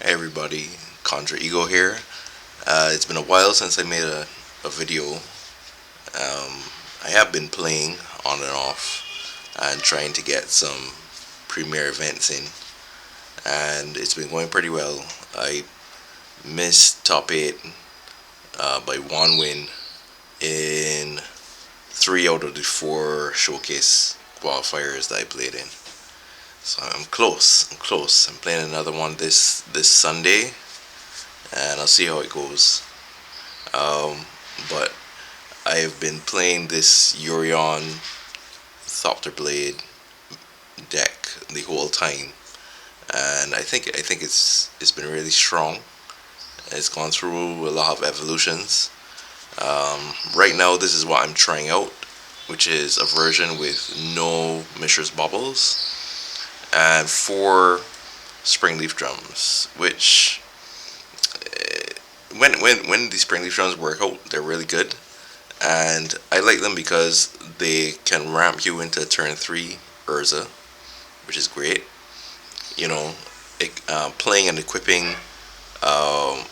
Hey everybody, Contra Ego here. It's been a while since I made a video. I have been playing on and off and trying to get some premier events in, and it's been going pretty well. I missed top 8 by one win in 3 out of the 4 showcase qualifiers that I played in. So I'm close. I'm close. I'm playing another one this Sunday, and I'll see how it goes. But I've been playing this Yorion Thopterblade deck the whole time, and I think it's been really strong. It's gone through a lot of evolutions. Right now, this is what I'm trying out, which is a version with no Mishra's Baubles and 4 Springleaf drums, which when these Springleaf drums work out, they're really good, and I like them because they can ramp you into turn 3 Urza, which is great. You know, playing and equipping um,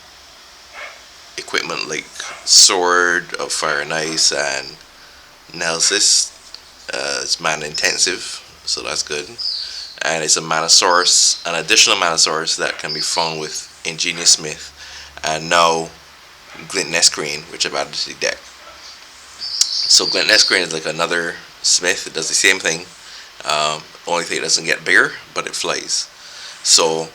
equipment like Sword of Fire and Ice and Nelsis is mana intensive, so that's good. And it's a mana source, an additional mana source that can be found with Ingenious Smith and now Glint Nescrane, which I've added to the deck. So Glint Nescrane is like another Smith. It does the same thing. Only thing, it doesn't get bigger, but it flies. So,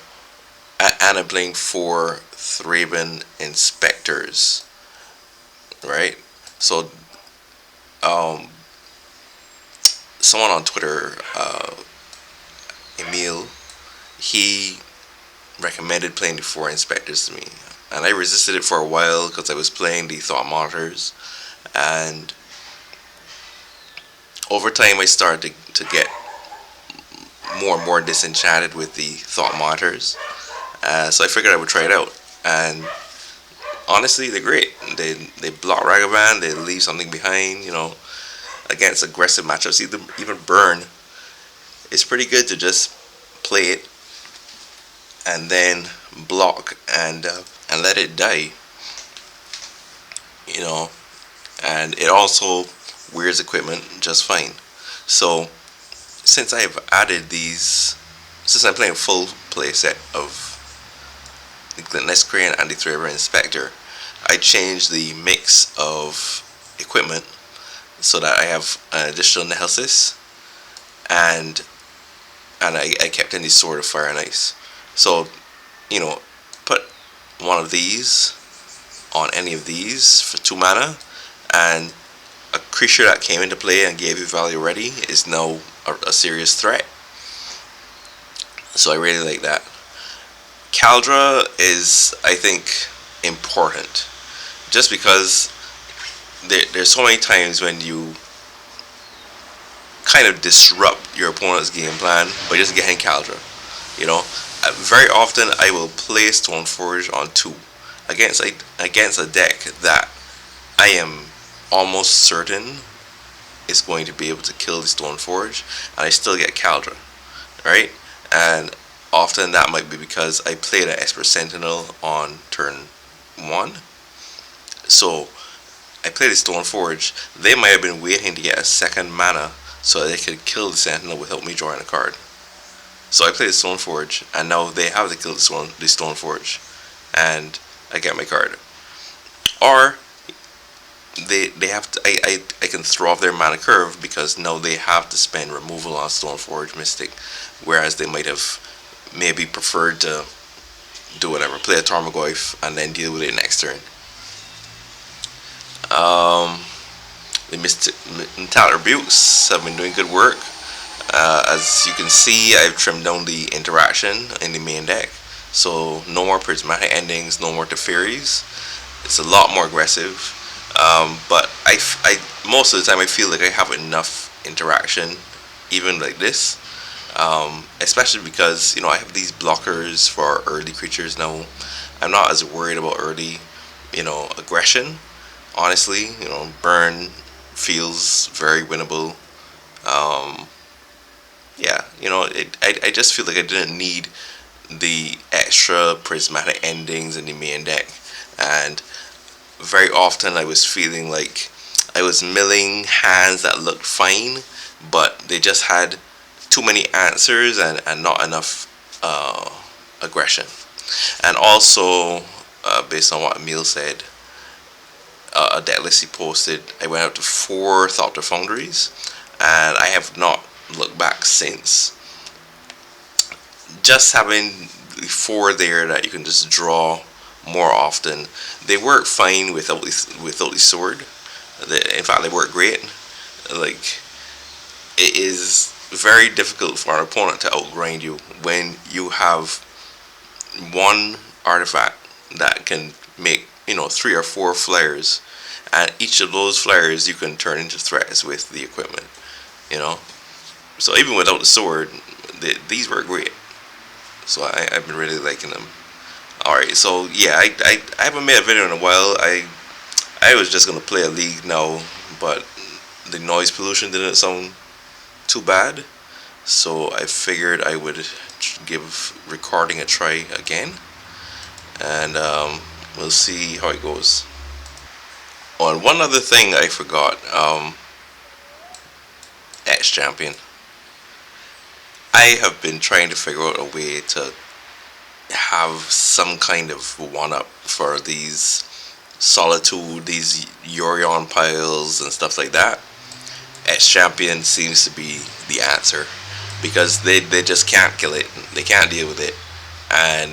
and I'm playing 4 Thraben Inspectors, right? So, um, someone on Twitter, Emil, he recommended playing the 4 Inspectors to me, and I resisted it for a while because I was playing the Thought Monitors, and over time I started to get more and more disenchanted with the Thought Monitors. So I figured I would try it out, and honestly, they're great. They block Ragavan, they leave something behind. Against aggressive matchups, even Burn. It's pretty good to just play it and then block and let it die. You know, and it also wears equipment just fine. So since I've added these, since I'm playing a full play set of the Glintness Crane and the Thraber Inspector, I changed the mix of equipment so that I have an additional Nehelsis, and I kept in the Sword of Fire and Ice. So, put one of these on any of these for 2 mana, and a creature that came into play and gave you value already is now a serious threat. So I really like that. Caldra is, I think, important, just because there's so many times when you kind of disrupt your opponent's game plan by just getting Caldra. Very often I will play Stoneforge on 2 against a deck that I am almost certain is going to be able to kill the Stoneforge, and I still get Caldra, right? And often that might be because I played an Esper Sentinel on turn 1. So I played the Stoneforge. They might have been waiting to get a second mana so they could kill the Sentinel without me drawing a card. So I played the Stoneforge, and now they have to kill the Stoneforge, and I get my card. Or they have to. I can throw off their mana curve because now they have to spend removal on Stoneforge Mystic, whereas they might have maybe preferred to do whatever, play a Tarmogoyf and then deal with it next turn. The Metallic Rebukes have been doing good work. As you can see, I've trimmed down the interaction in the main deck, so no more prismatic endings, no more Teferis. It's a lot more aggressive, but I most of the time I feel like I have enough interaction, even like this. Especially because I have these blockers for early creatures now. I'm not as worried about early, aggression. Honestly, burn feels very winnable. Yeah, I just feel like I didn't need the extra extra prismatic endings in the main deck, and very often I was feeling like I was milling hands that looked fine, but they just had too many answers and not enough aggression. And also, based on what Emil said, a deck list he posted, I went up to 4 Thopter Foundries, and I have not looked back since. Just having 4 there that you can just draw more often, they work fine without the sword. In fact, they work great. Like, it is very difficult for an opponent to outgrind you when you have one artifact that can make 3 or 4 flares, and each of those flares you can turn into threats with the equipment. You know, so even without the sword, these work great. So I've been really liking them. Alright, so yeah, I haven't made a video in a while. I was just gonna play a league now, but the noise pollution didn't sound too bad, so I figured I would give recording a try again, and we'll see how it goes. Oh, and one other thing I forgot, X-Champion. I have been trying to figure out a way to have some kind of one-up for these Solitude, these Yorion piles and stuff like that. X-Champion seems to be the answer, because they just can't kill it. They can't deal with it. And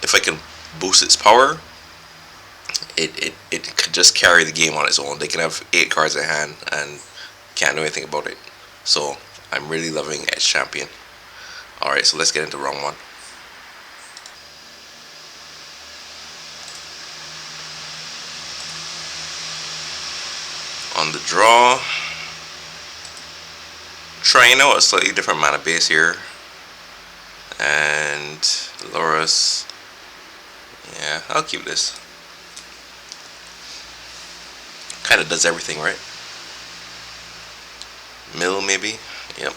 if I can boost its power, it could just carry the game on its own. They can have 8 cards in hand and can't do anything about it. So I'm really loving X-Champion. Alright, so let's get into round 1. On the draw, trying out a slightly different mana base here, and Loris. Yeah, I'll keep this. Kind of does everything, right? Mill, maybe? Yep.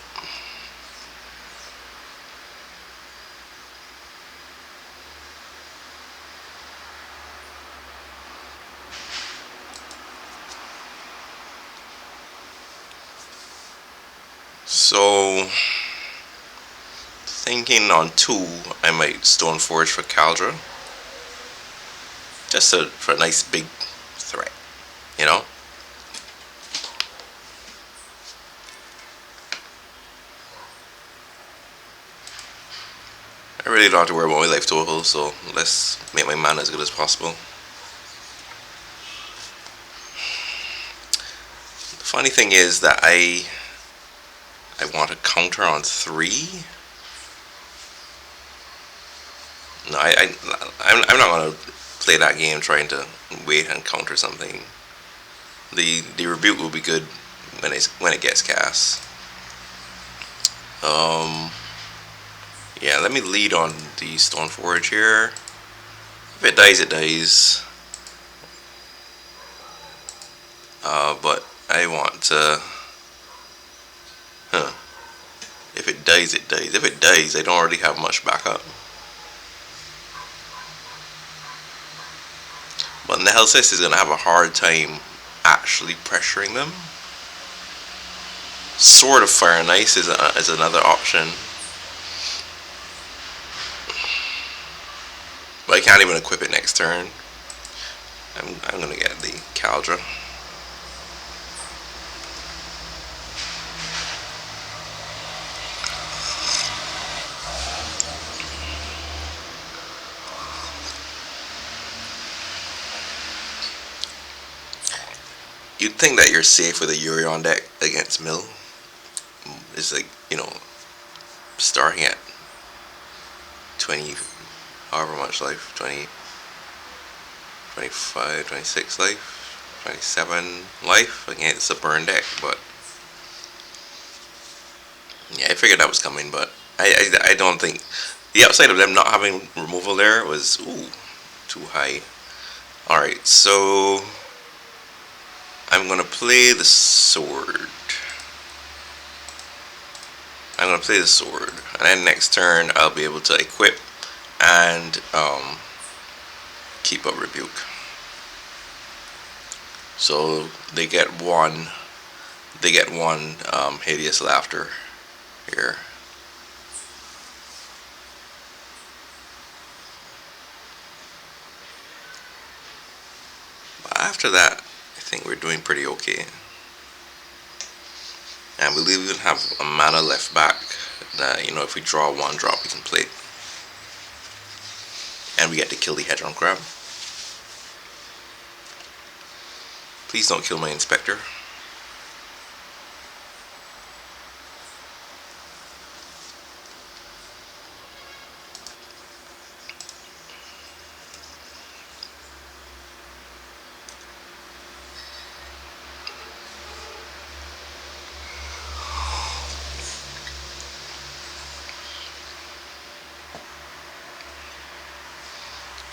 So, thinking on 2, I might Stoneforge for Caldra. Just for a nice big threat, you know? I really don't have to worry about my life total, so let's make my mana as good as possible. The funny thing is that I want to counter on 3. No, I'm not gonna play that game trying to wait and counter something. The rebuke will be good when it gets cast. Yeah, let me lead on the Stoneforge here. If it dies, it dies. But I want to. If it dies, it dies. If it dies, I don't already have much backup. But Nehelsis is going to have a hard time actually pressuring them. Sword of Fire and Ice is another option. But I can't even equip it next turn. I'm going to get the Caldra. You'd think that you're safe with a Yorion deck against Mill. It's like, starting at 20, however much life, 20, 25, 26 life, 27 life against a burn deck, but yeah, I figured that was coming, but I don't think, the upside of them not having removal there was, too high. Alright, so I'm going to play the sword. And then next turn I'll be able to equip and keep up rebuke. So they get one. They get one hideous laughter here. But after that, I think we're doing pretty okay. And we even have a mana left back that, you know, if we draw one drop, we can play it. And we get to kill the Hedron Crab. Please don't kill my Inspector.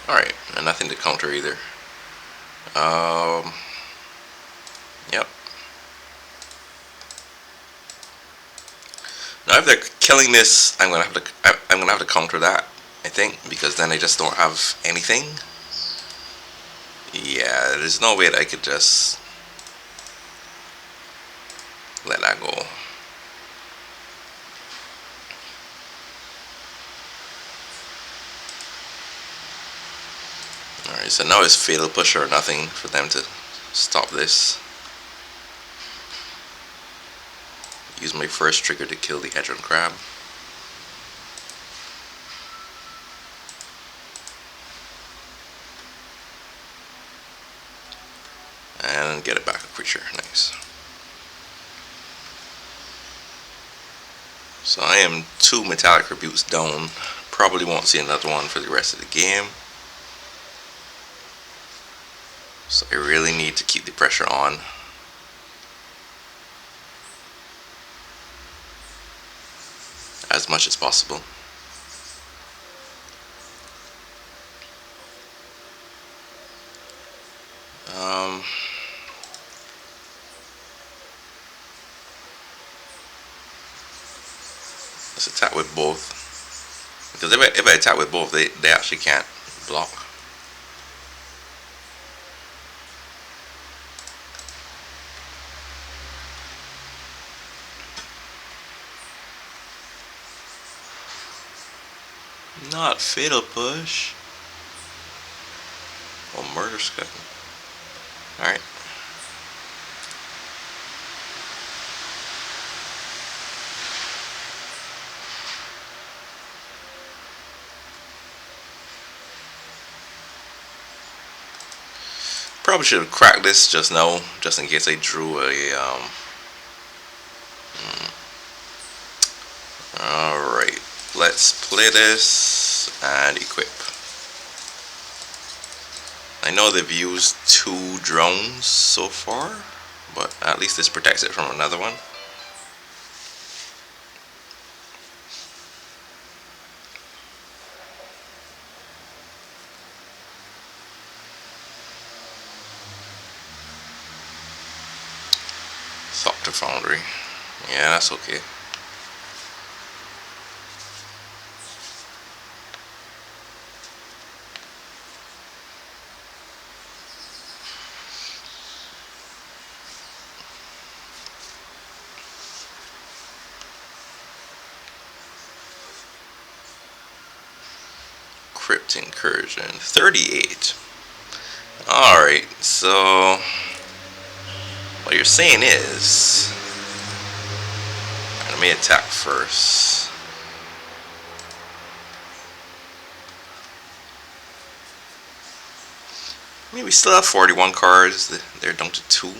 Alright, and nothing to counter either. Yep. Now if they're killing this, I'm gonna have to counter that, I think, because then I just don't have anything. Yeah, there's no way that I could just let that go. Alright, so now it's Fatal Push or nothing for them to stop this. Use my first trigger to kill the Hedron Crab. And get it back a creature. Nice. So I am 2 Metallic Rebukes down. Probably won't see another one for the rest of the game. So I really need to keep the pressure on. As much as possible. Let's attack with both. Because if I attack with both, they actually can't block. Not Fatal Push. Or Murder Scud. Alright. Probably should have cracked this just now, just in case I drew a Alright, let's play this and equip. I know they've used 2 drones so far, but at least this protects it from another one. Thopter Foundry. Yeah, that's okay. Crypt Incursion. 38. Alright, so what you're saying is, let me attack first. I mean, we still have 41 cards. They're down to 2.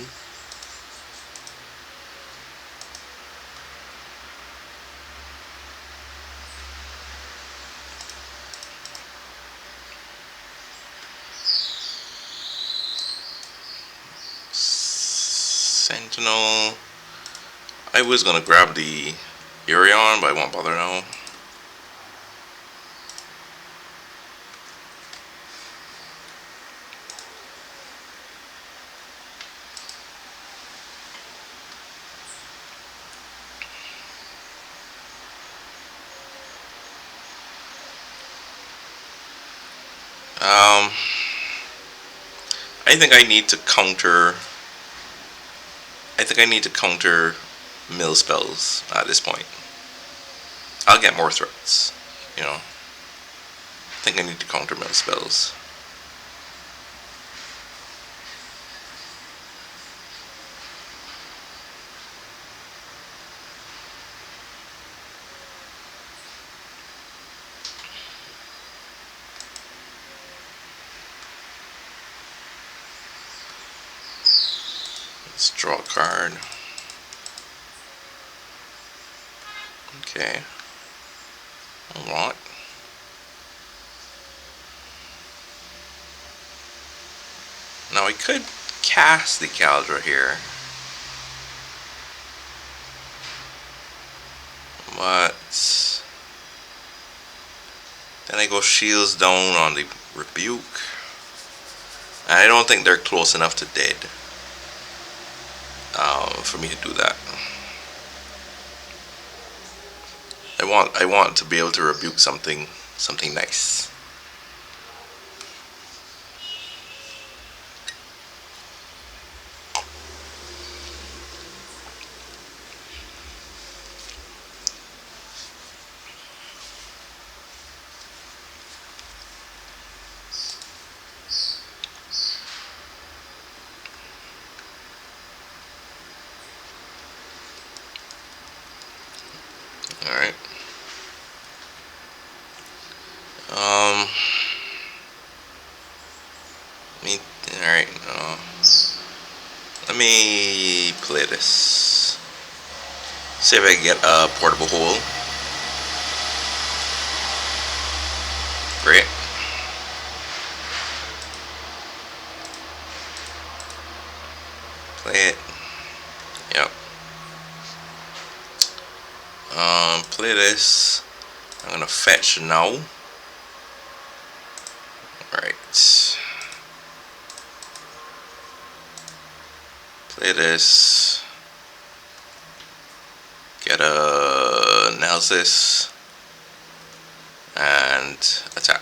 Sentinel. I was gonna grab the Yorion, but I won't bother now. I think I need to counter. I think I need to counter mill spells at this point. I'll get more threats, you know. I think I need to counter mill spells. Let's draw a card. Okay. Alright. Now I could cast the Caldra here. But then I go shields down on the rebuke. And I don't think they're close enough to dead for me to do that. I want to be able to rebuke something nice. Alright. Alright, let me play this. See if I can get a portable hole. Great. Play it. Yep. Play this. I'm gonna fetch now. Alright. Play this. Get a analysis and attack.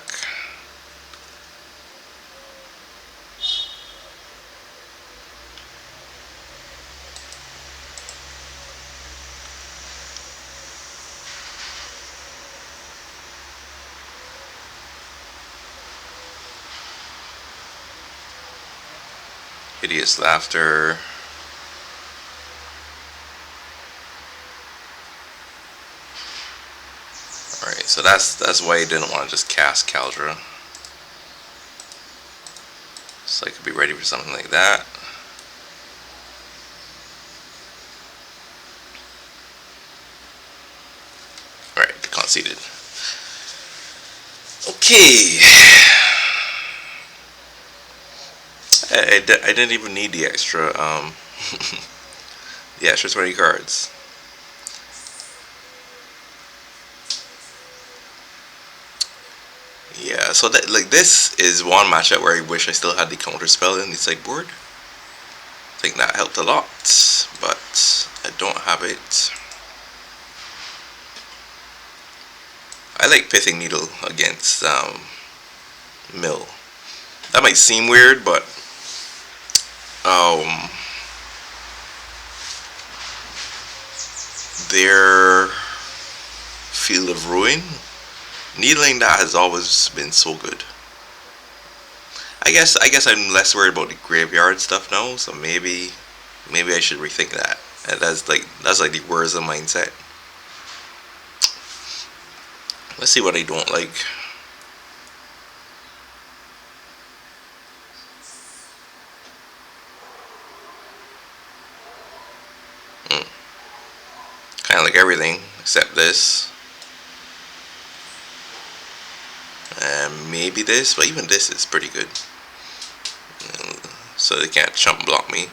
Hideous laughter. Alright, so that's why I didn't want to just cast Caldra. So I could be ready for something like that. Alright, conceded. Okay. I didn't even need the extra the extra 20 cards. Yeah, so that, like, this is one matchup where I wish I still had the counter spell in the sideboard. I think that helped a lot, but I don't have it. I like Pithing Needle against Mill. That might seem weird, but their Field of Ruin, needling that has always been so good. I guess I'm less worried about the graveyard stuff now, so maybe I should rethink that. And that's like the worst of mindset. Let's see what I don't like. Kind of like everything except this. And maybe this, but even this is pretty good. So they can't chump block me.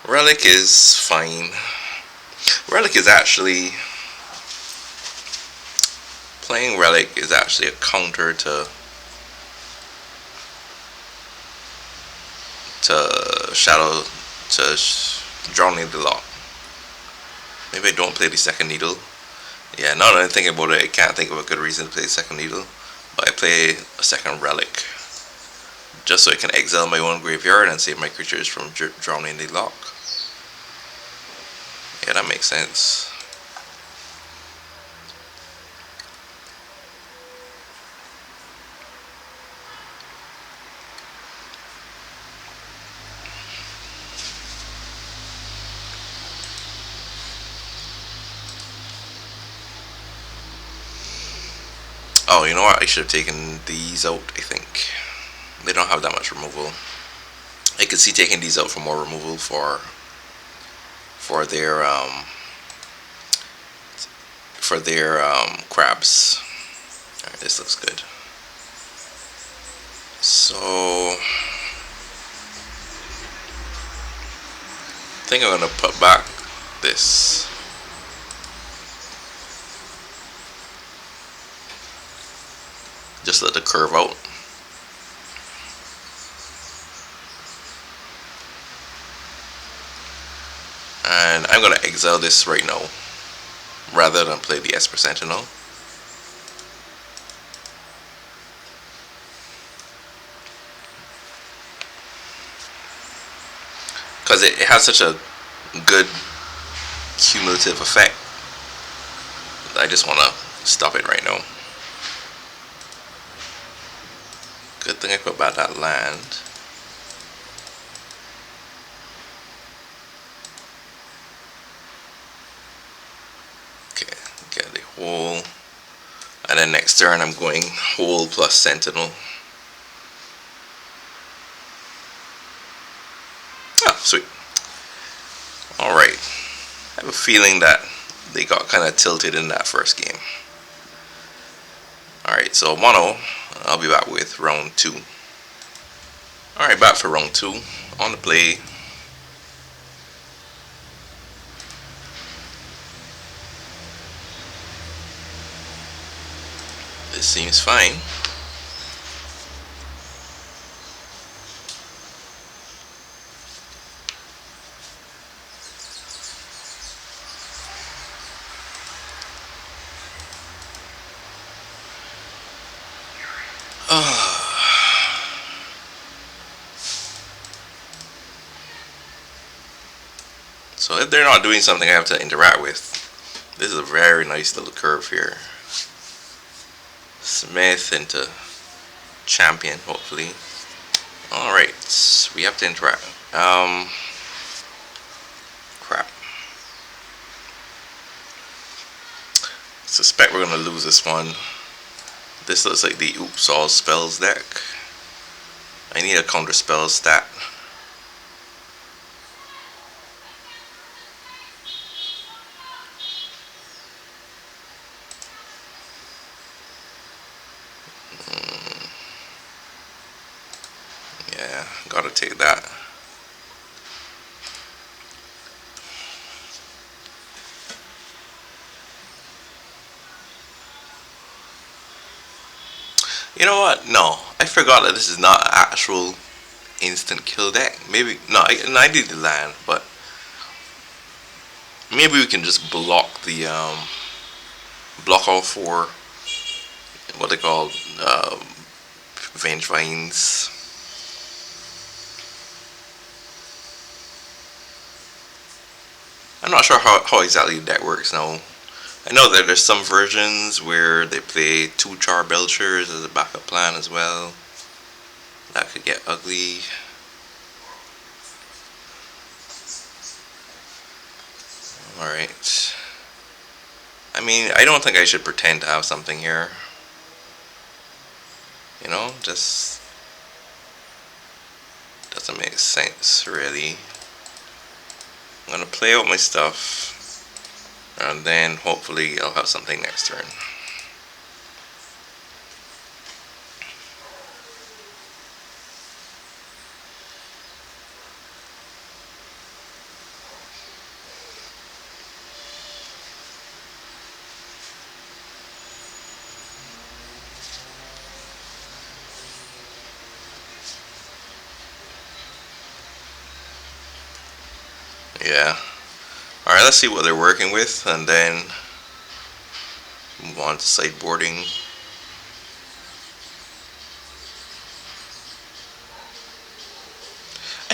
Relic is fine. Relic is actually... Playing Relic is actually a counter to Shadow, to Drowning the Lot. Maybe I don't play the second needle. Yeah, now that I'm thinking about it, I can't think of a good reason to play the second needle. But I play a second Relic. just so I can exile my own graveyard and save my creatures from drowning the lock. Yeah, that makes sense. Oh, you know what? I should have taken these out, I think. They don't have that much removal. I could see taking these out for more removal for their crabs. Alright, this looks good. So I think I'm gonna put back this. Just let it curve out. And I'm gonna exile this right now, rather than play the Esper Sentinel. Because it has such a good cumulative effect. I just want to stop it right now. Good thing I put back that land. Okay, get the hole. And then next turn I'm going hole plus sentinel. Oh, sweet. Alright. I have a feeling that they got kind of tilted in that first game. Alright, so mono, I'll be back with round 2. Alright, back for round 2. On the play. This seems fine. So if they're not doing something I have to interact with, this is a very nice little curve here. Smith into champion, hopefully. Alright, we have to interact. Crap. Suspect we're gonna lose this one. This looks like the Oops All Spells deck. I need a counter spell stat. Yeah, gotta take that. You know what? No, I forgot that this is not an actual instant kill deck. Maybe no, I need the land, but maybe we can just block the block all 4 what they call Vengevines. I'm not sure how exactly that works now. I know that there's some versions where they play 2 Charbelchers as a backup plan as well. That could get ugly. Alright. I mean, I don't think I should pretend to have something here. You know, just doesn't make sense really. I'm gonna play out my stuff, and then hopefully I'll have something next turn. Yeah. Alright, let's see what they're working with, and then move on to sideboarding.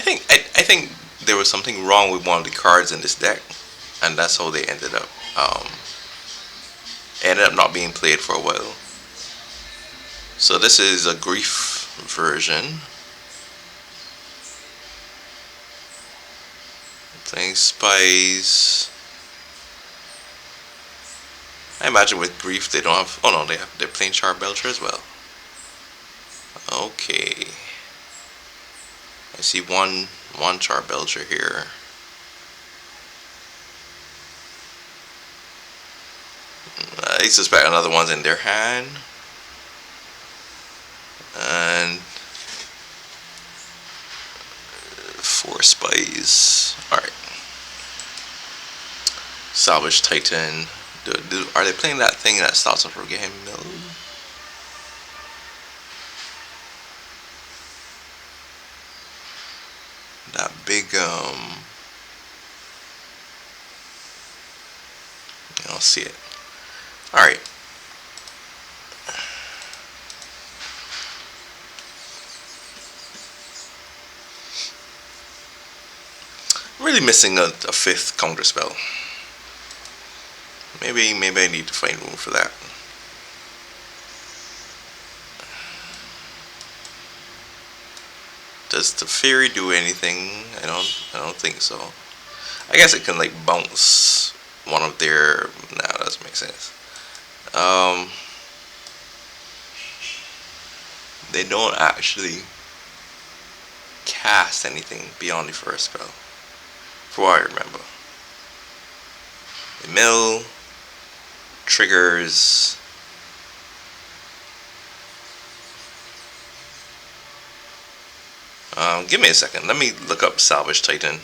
I think there was something wrong with one of the cards in this deck, and that's how they ended up not being played for a while. So this is a grief version. Playing spies. I imagine with grief they don't have. Oh no, they're playing Charbelcher as well. Okay. I see one Charbelcher here. I suspect another one's in their hand. And 4 spies. Alright. Salvage Titan. Are they playing that thing that starts off for game mill? That big I'll see it. Alright. Really missing a 5th counter spell. Maybe I need to find room for that. Does the fairy do anything? I don't think so. I guess it can like bounce one of their. Nah, that doesn't make sense. They don't actually cast anything beyond the first spell, from what I remember. They mill, triggers. Give me a second. Let me look up Salvage Titan.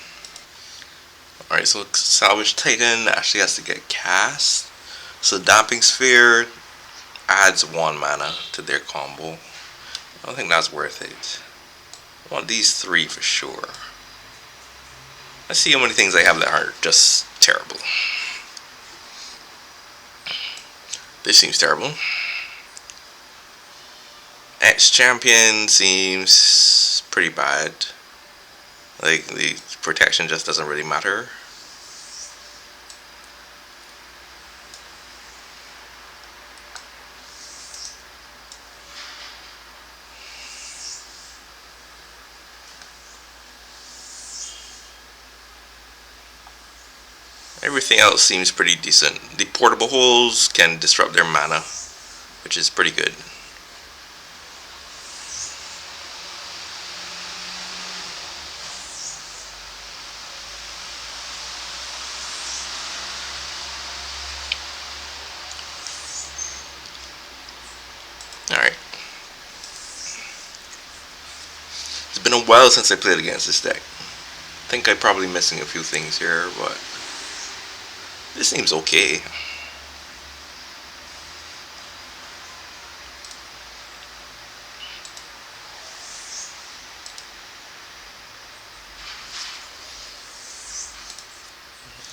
Alright, so Salvage Titan actually has to get cast. So Damping Sphere adds 1 mana to their combo. I don't think that's worth it. I want these 3 for sure. Let's see how many things I have that are just terrible. This seems terrible. Ex-champion seems pretty bad. Like, the protection just doesn't really matter. Everything else seems pretty decent. The portable holes can disrupt their mana, which is pretty good. Alright. It's been a while since I played against this deck. I think I'm probably missing a few things here, but this seems okay.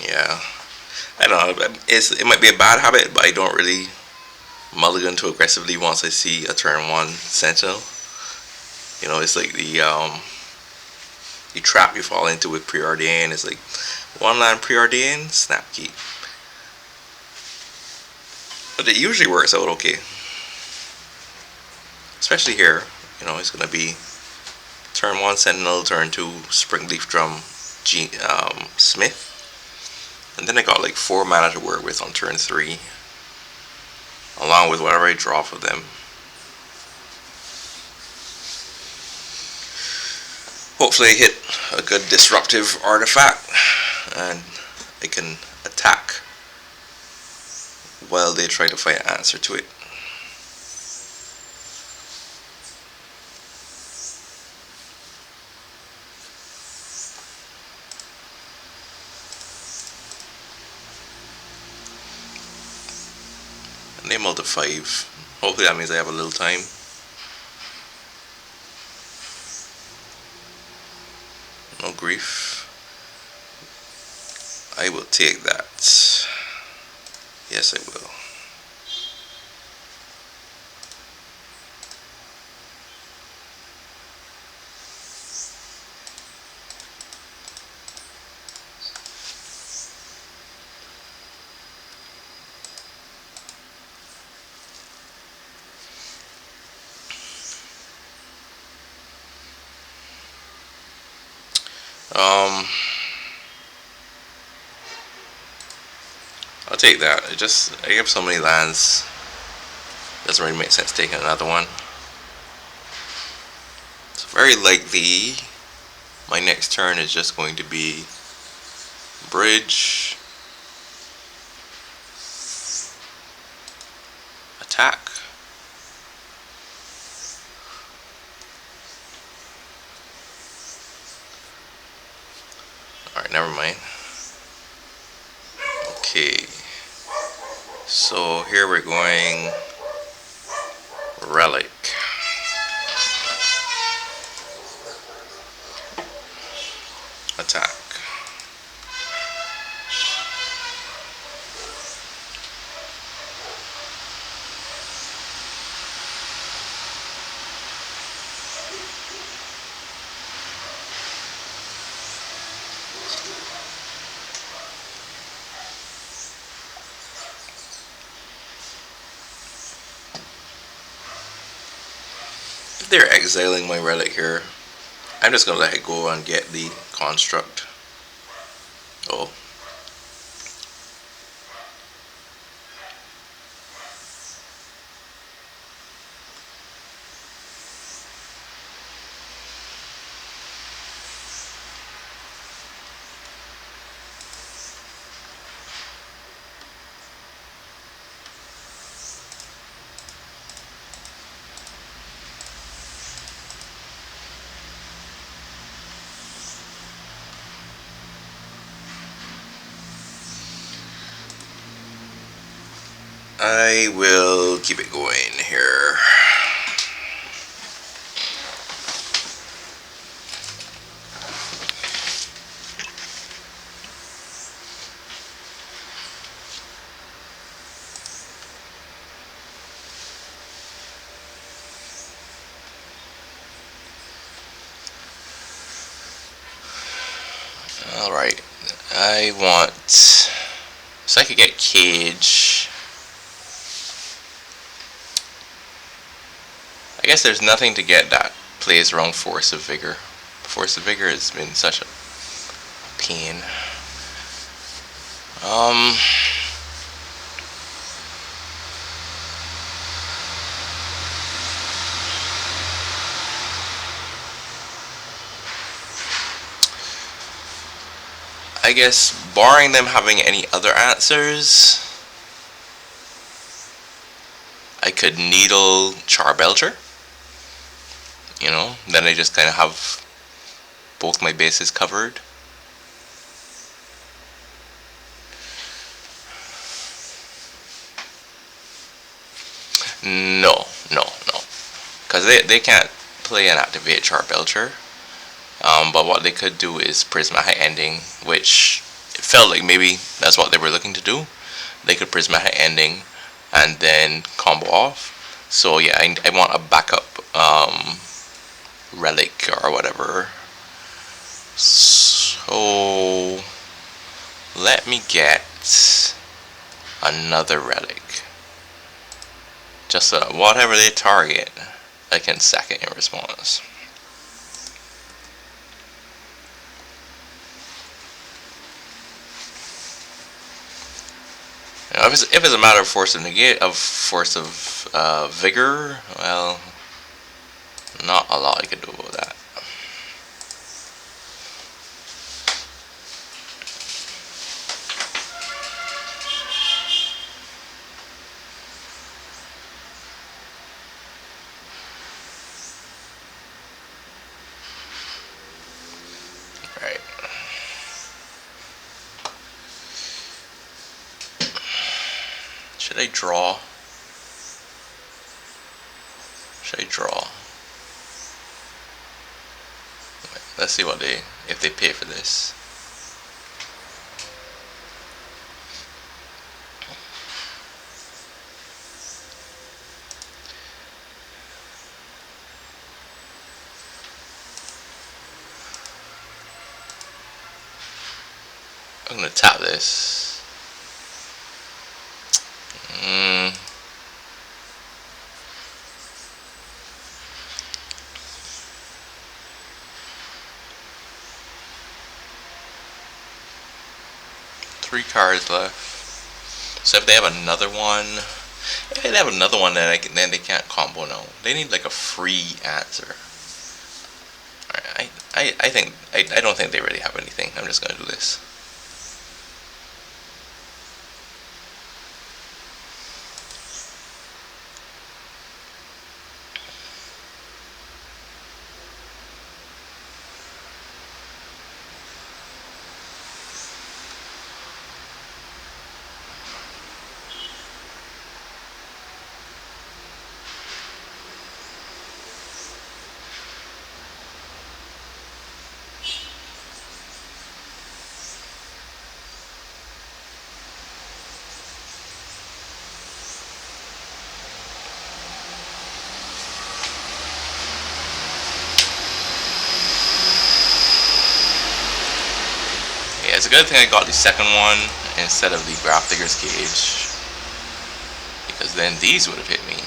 Yeah. I don't know. It might be a bad habit, but I don't really mulligan too aggressively once I see a turn 1 Sentinel. You know, it's like the trap you fall into with Preordain. It's like 1 land Preordain, snap keep. But it usually works out okay. Especially here, you know, it's gonna be turn 1 Sentinel, turn 2 Springleaf Drum, Smith. And then I got like 4 mana to work with on turn 3. Along with whatever I draw for them. Hopefully I hit a good disruptive artifact and I can attack while they try to find an answer to it. And they mulled to 5. Hopefully that means I have a little time. No grief. I will take that. Yes, I will. Um, I'll take that. I have so many lands. Doesn't really make sense taking another one. So very likely, my next turn is just going to be bridge, attack. Alright, never mind. Okay. So here we're going relic. Attack. If they're exiling my relic here, I'm just gonna let it go and get the construct. Oh. I will keep it going here. Alright, I want, so I could get cage. I guess there's nothing to get that plays around force of vigor. Force of vigor has been such a pain. I guess barring them having any other answers, I could needle Charbelcher. You know, then I just kind of have both my bases covered. No, because they can't play and activate Charbelcher. But what they could do is Prismatic Ending, which it felt like maybe that's what they were looking to do. They could Prismatic Ending and then combo off. So yeah, I want a backup relic or whatever. So let me get another relic. Just so that whatever they target, I can sack it in response. Now, if it's a matter of force of negate, of force of vigor, well, not a lot I could do about that. Right. Should I draw? Should I draw? Let's see what if they pay for this. I'm gonna tap this. 3 cards left. So if they have another one, then they can't combo now. They need like a free answer. Alright, I don't think they really have anything. I'm just gonna do this. Yeah, it's a good thing I got the second one instead of the Graph Digger's Cage, because then these would have hit me.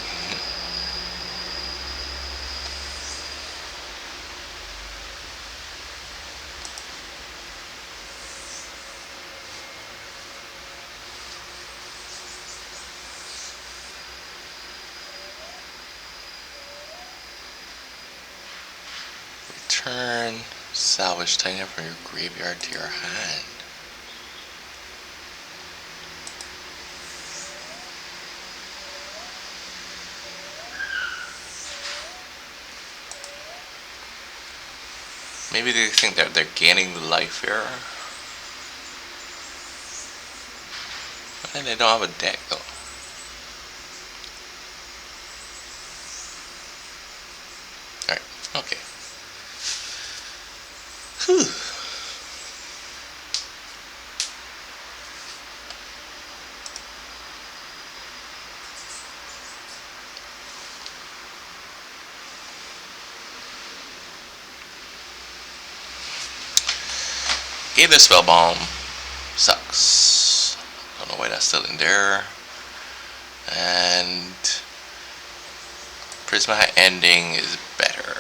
Return salvage titan from your graveyard to your hand. Maybe they think that they're gaining the life here. And they don't have a deck though. Alright, okay. Whew. Either spell bomb sucks. Don't know why that's still in there. And Prisma ending is better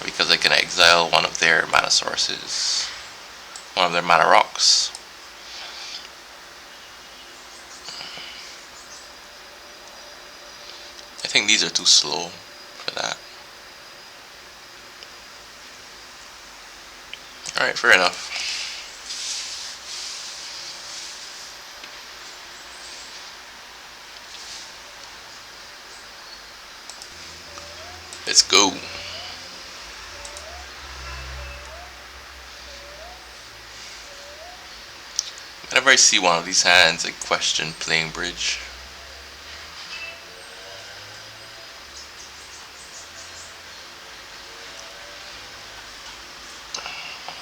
because I can exile one of their mana sources, one of their mana rocks. I think these are too slow for that. Alright, fair enough. Let's go. Whenever I see one of these hands, I question playing bridge.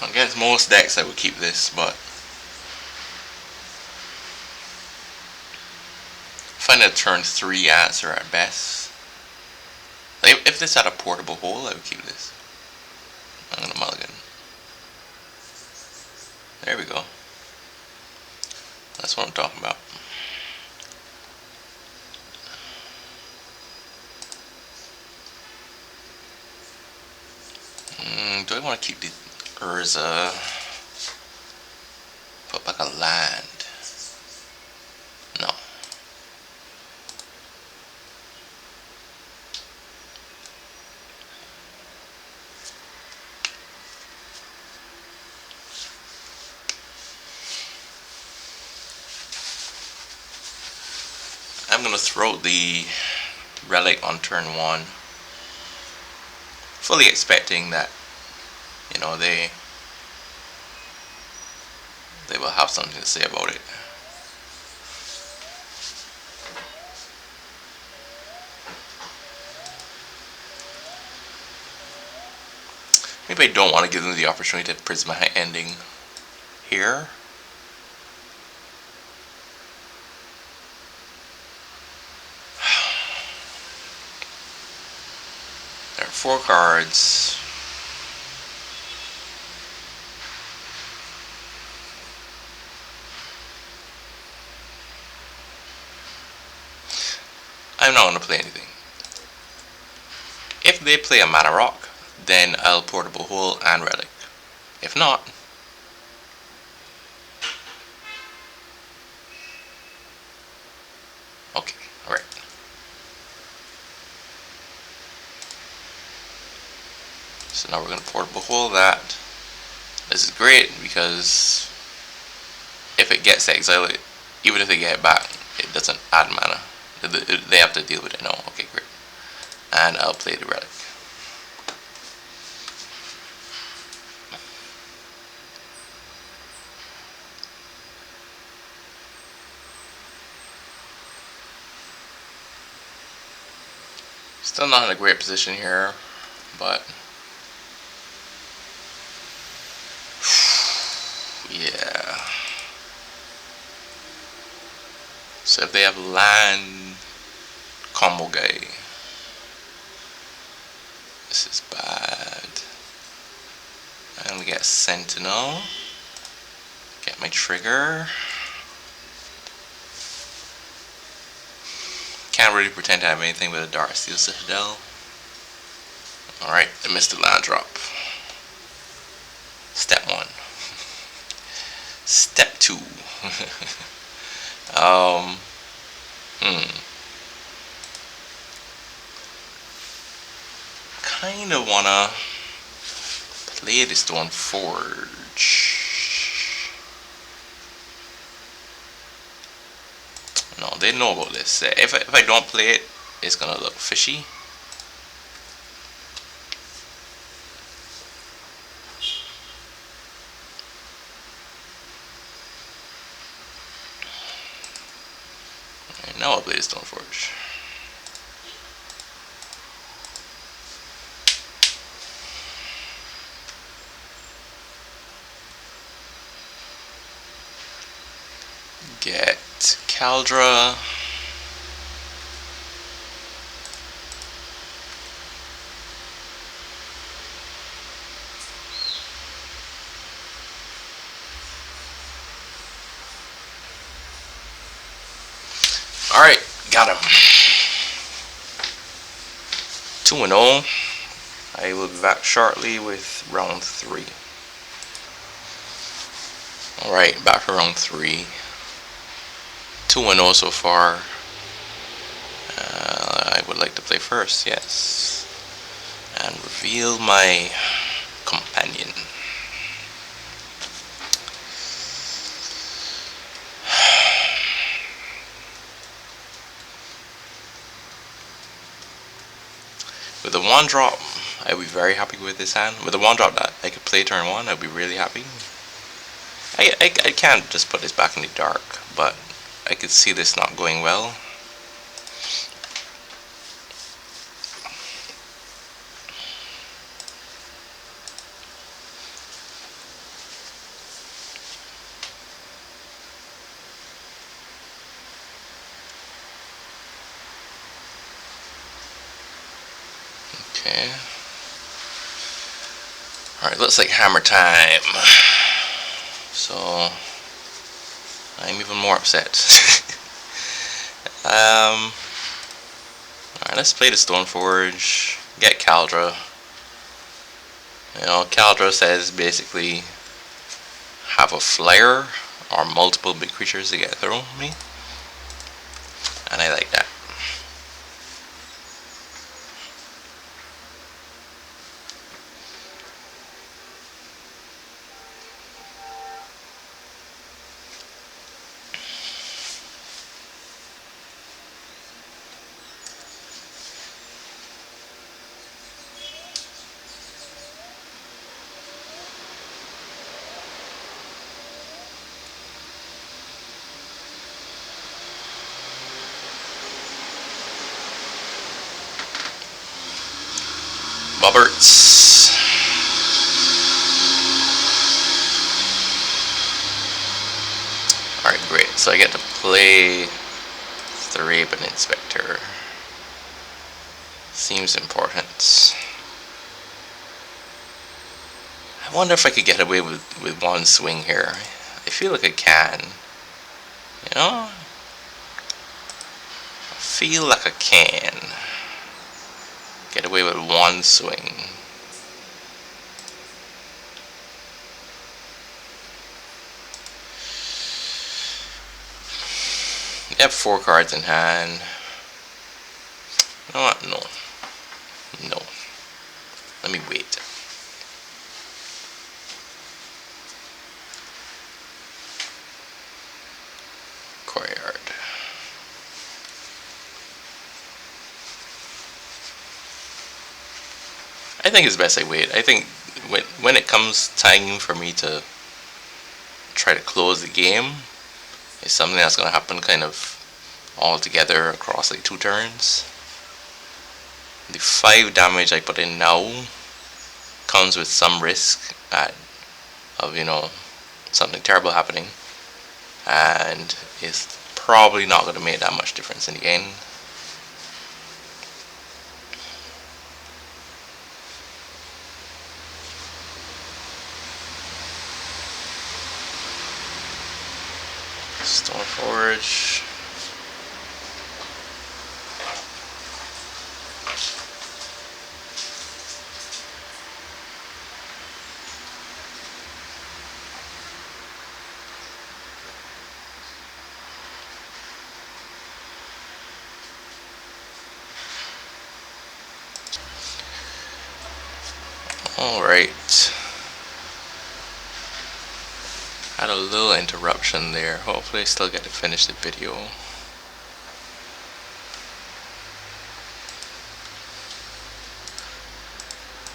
Against most decks I would keep this, but find a turn 3 answer at best. If this had a portable hole, I would keep this. I'm gonna mulligan. There we go. That's what I'm talking about. Do I want to keep the Urza? Put back a land. No. I'm gonna throw the relic on turn 1, fully expecting that, you know, they will have something to say about it. Maybe I don't want to give them the opportunity to Prisma ending here. There are 4 cards. I'm not going to play anything. If they play a mana rock, then I'll portable hole and relic. If not, So now we're going to portable hold that. This is great because if it gets exiled, even if they get it back, it doesn't add mana. They have to deal with it now. Okay, great. And I'll play the relic. Still not in a great position here, but yeah. So if they have land combo guy, this is bad. I'm gonna get Sentinel, get my trigger. Can't really pretend to have anything with a Dark Steel Citadel. Alright, I missed the land drop. Step 1. Step 2. Kinda wanna play the Stone Forge. No, they know about this. If I don't play it, it's gonna look fishy. And now I'll play the Stone Forge. Get Caldra. Alright, got him. 2-0. I will be back shortly with round 3. Alright, back for round 3. 2-0 so far. I would like to play first, yes. And reveal my companion. With the 1 drop, I'd be very happy with this hand. With the 1 drop that I could play turn 1, I'd be really happy. I can't just put this back in the dark, but I could see this not going well. Okay. Alright, looks like hammer time. So I'm even more upset. Alright, let's play the Stone Forge, get Caldra. You know, Caldra says basically have a flyer or multiple big creatures to get through me. And I like that. Bobberts. Alright, great. So I get to play Thraben Inspector. Seems important. I wonder if I could get away with 1 swing here. I feel like I can. You know? I feel like I can. Get away with 1 swing. You have 4 cards in hand. You know what? No. No. Let me wait. I think it's best I wait. I think when it comes time for me to try to close the game, it's something that's going to happen kind of all together across like 2 turns. The 5 damage I put in now comes with some risk of, you know, something terrible happening, and it's probably not going to make that much difference in the end. Stone Forge. Alright. Had a little interruption there. Hopefully I still get to finish the video.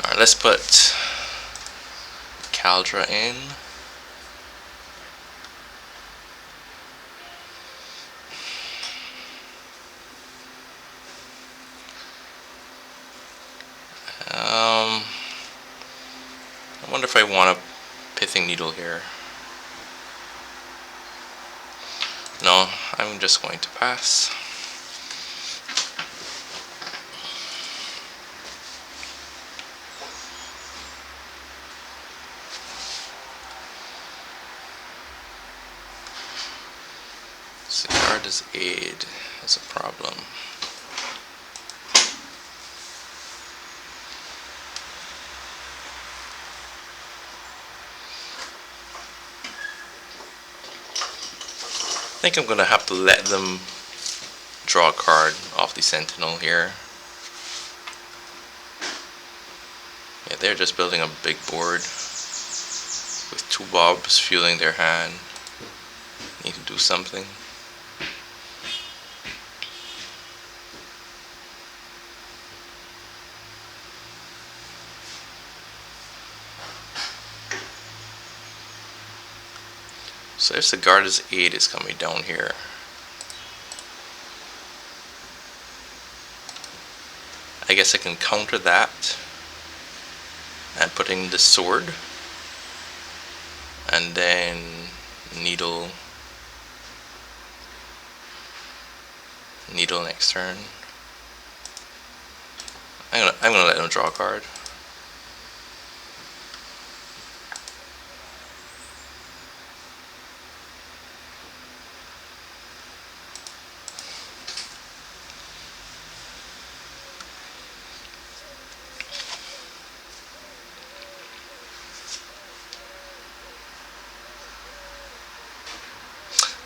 Alright, let's put Caldra in. I wonder if I want a Pithing Needle here. No, I'm just going to pass. Sigarda's Aid is a problem. I think I'm gonna have to let them draw a card off the Sentinel here. Yeah, they're just building a big board with 2 Bobs fueling their hand. Need to do something. So if Sigarda's Aid is coming down here, I guess I can counter that and put in the sword, and then needle next turn. I'm gonna let them draw a card.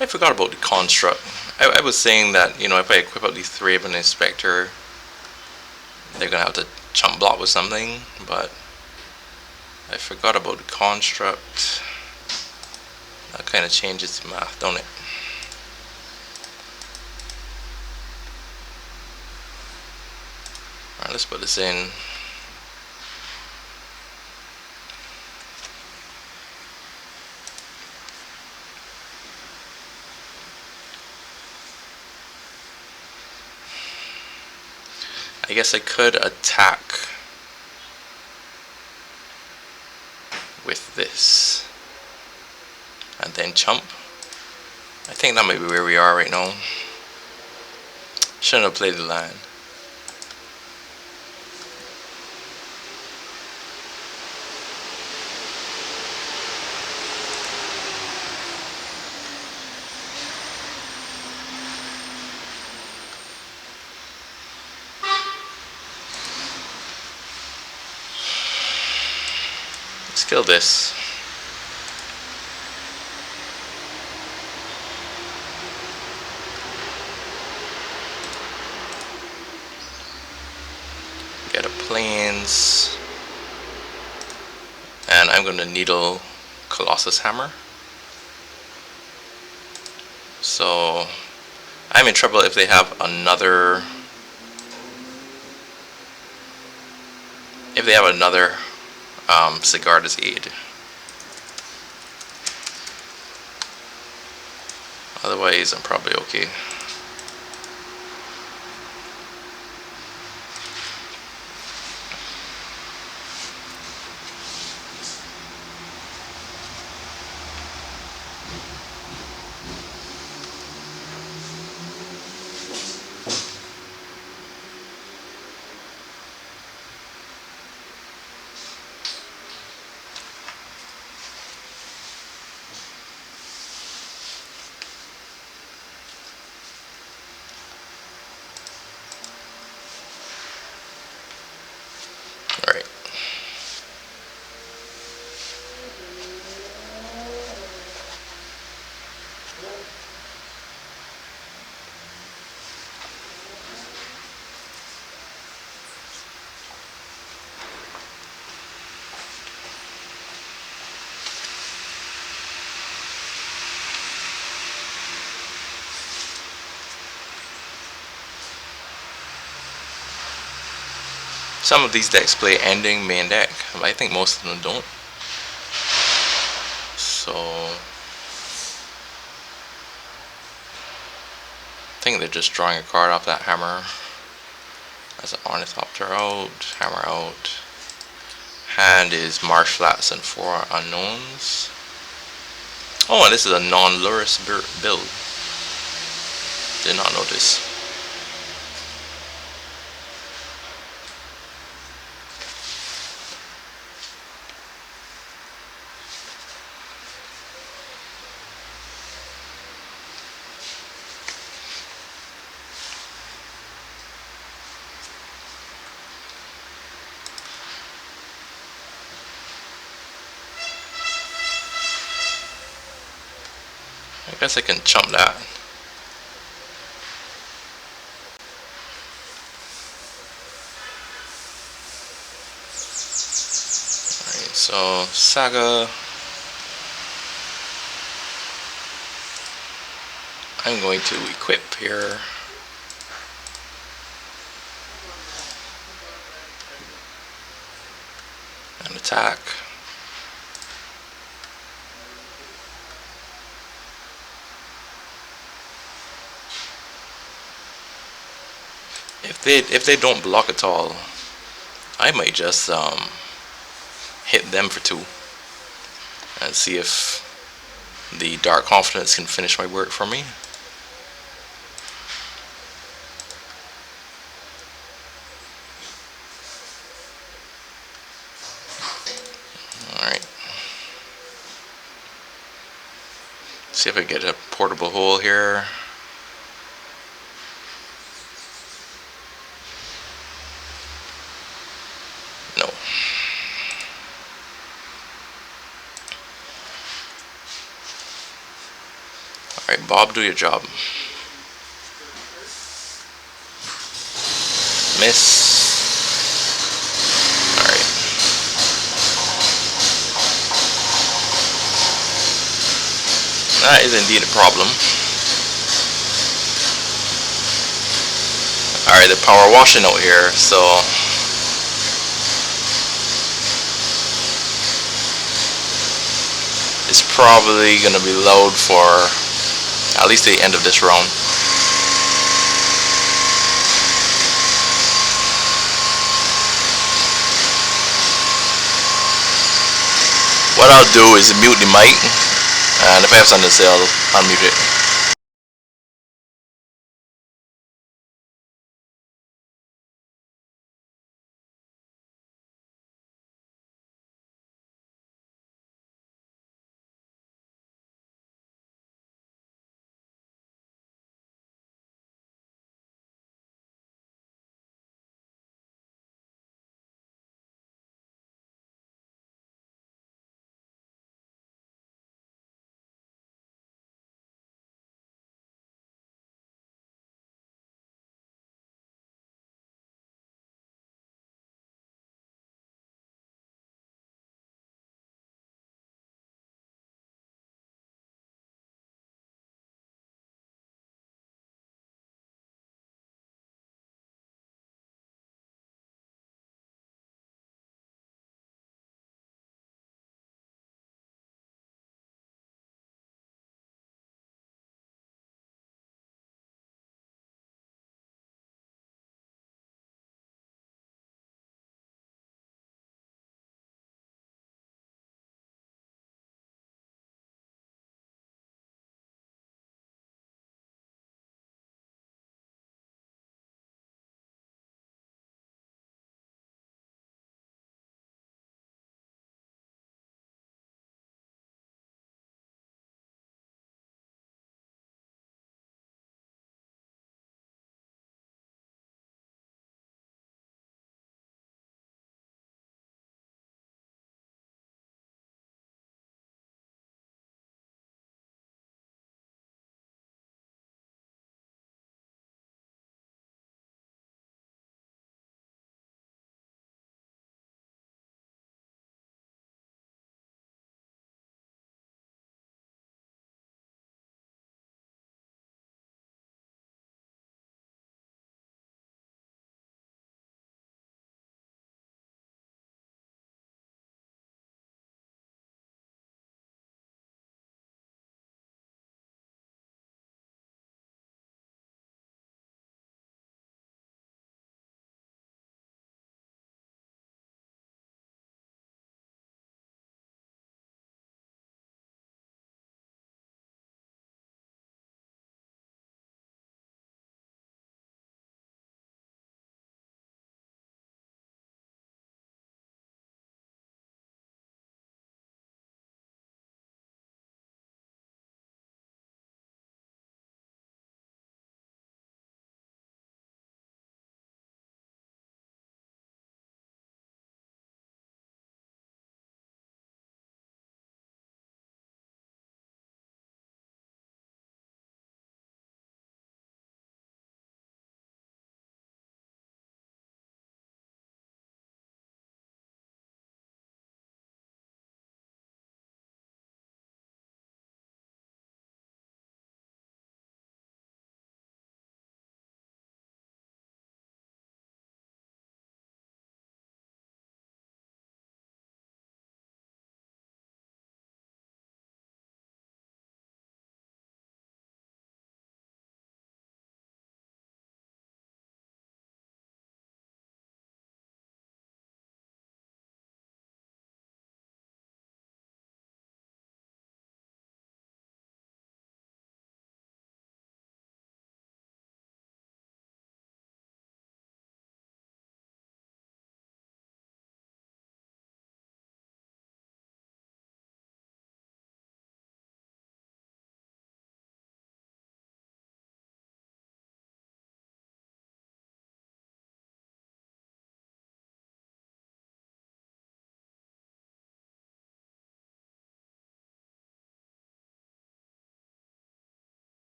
I forgot about the construct. I was saying that, you know, if I equip up the Thraben Inspector, they're gonna have to chump block with something, but I forgot about the construct. That kind of changes the math, don't it? Alright, let's put this in. I guess I could attack with this and then chump. I think that might be where we are right now. Shouldn't have played the land. Let's kill this. Get a plains, and I'm going to needle Colossus Hammer. So I'm in trouble if they have another if they have another Sigarda's aid. Otherwise, I'm probably okay. Alright. Some of these decks play ending main deck, but I think most of them don't. So I think they're just drawing a card off that hammer. That's an Ornithopter out, hammer out. Hand is Marsh Flats and 4 unknowns. Oh, and this is a non-Lurus build. Did not notice. I guess I can chump that. Alright, so Saga. I'm going to equip here. And attack. If they don't block at all, I might just hit them for 2 and see if the Dark Confidence can finish my work for me. Alright. See if I get a portable hole here. No. Alright, Bob, do your job. Miss. Alright. That is indeed a problem. Alright, they're power washing out here, so it's probably gonna be loud for at least the end of this round. What I'll do is mute the mic, and if I have something to say, I'll unmute it.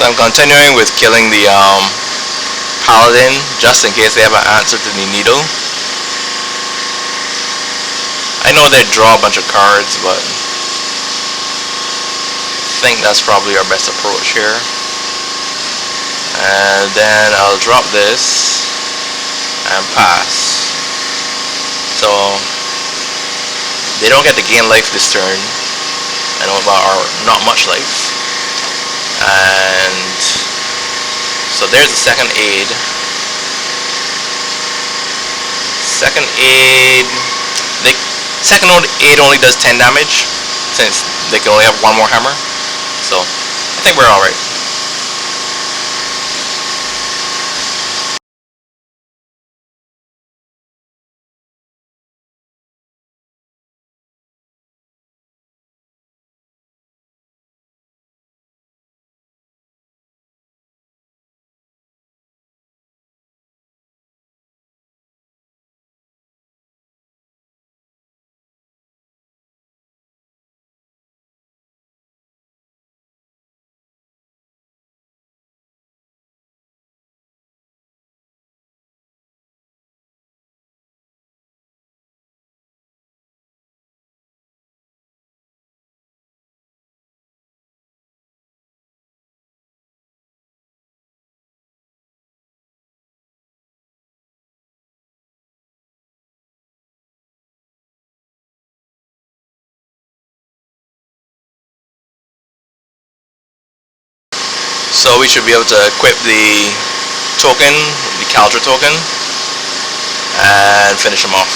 So I'm continuing with killing the paladin, just in case they have an answer to the needle. I know they draw a bunch of cards, but I think that's probably our best approach here. And then I'll drop this and pass. So they don't get to gain life this turn. I know about our not much life. And so there's the second aid. Second aid, second aid only does 10 damage since they can only have one more hammer. So I think we're alright. So we should be able to equip the token, the Caldra token, and finish them off.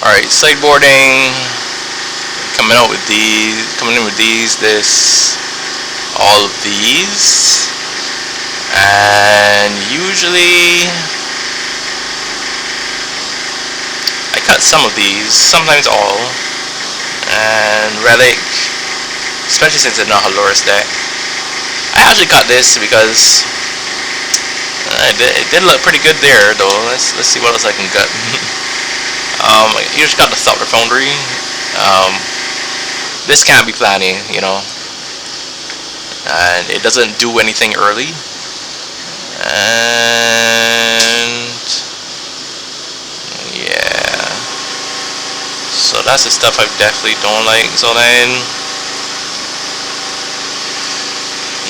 Alright, sideboarding, coming in with these, this, all of these, and usually I cut some of these, sometimes all, and relic, especially since it's not a Loris deck. I actually cut this because it did look pretty good there, though. Let's see what else I can cut. You just got the Thopter Foundry. This can't be planning, you know, and it doesn't do anything early. And yeah, so that's the stuff I definitely don't like. So then,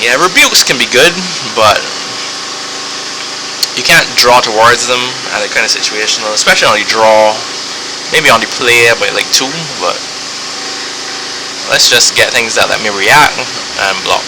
yeah, rebukes can be good, but you can't draw towards them at that kind of situation, especially on the draw. Maybe on the play by like 2, but let's just get things that let me react and block.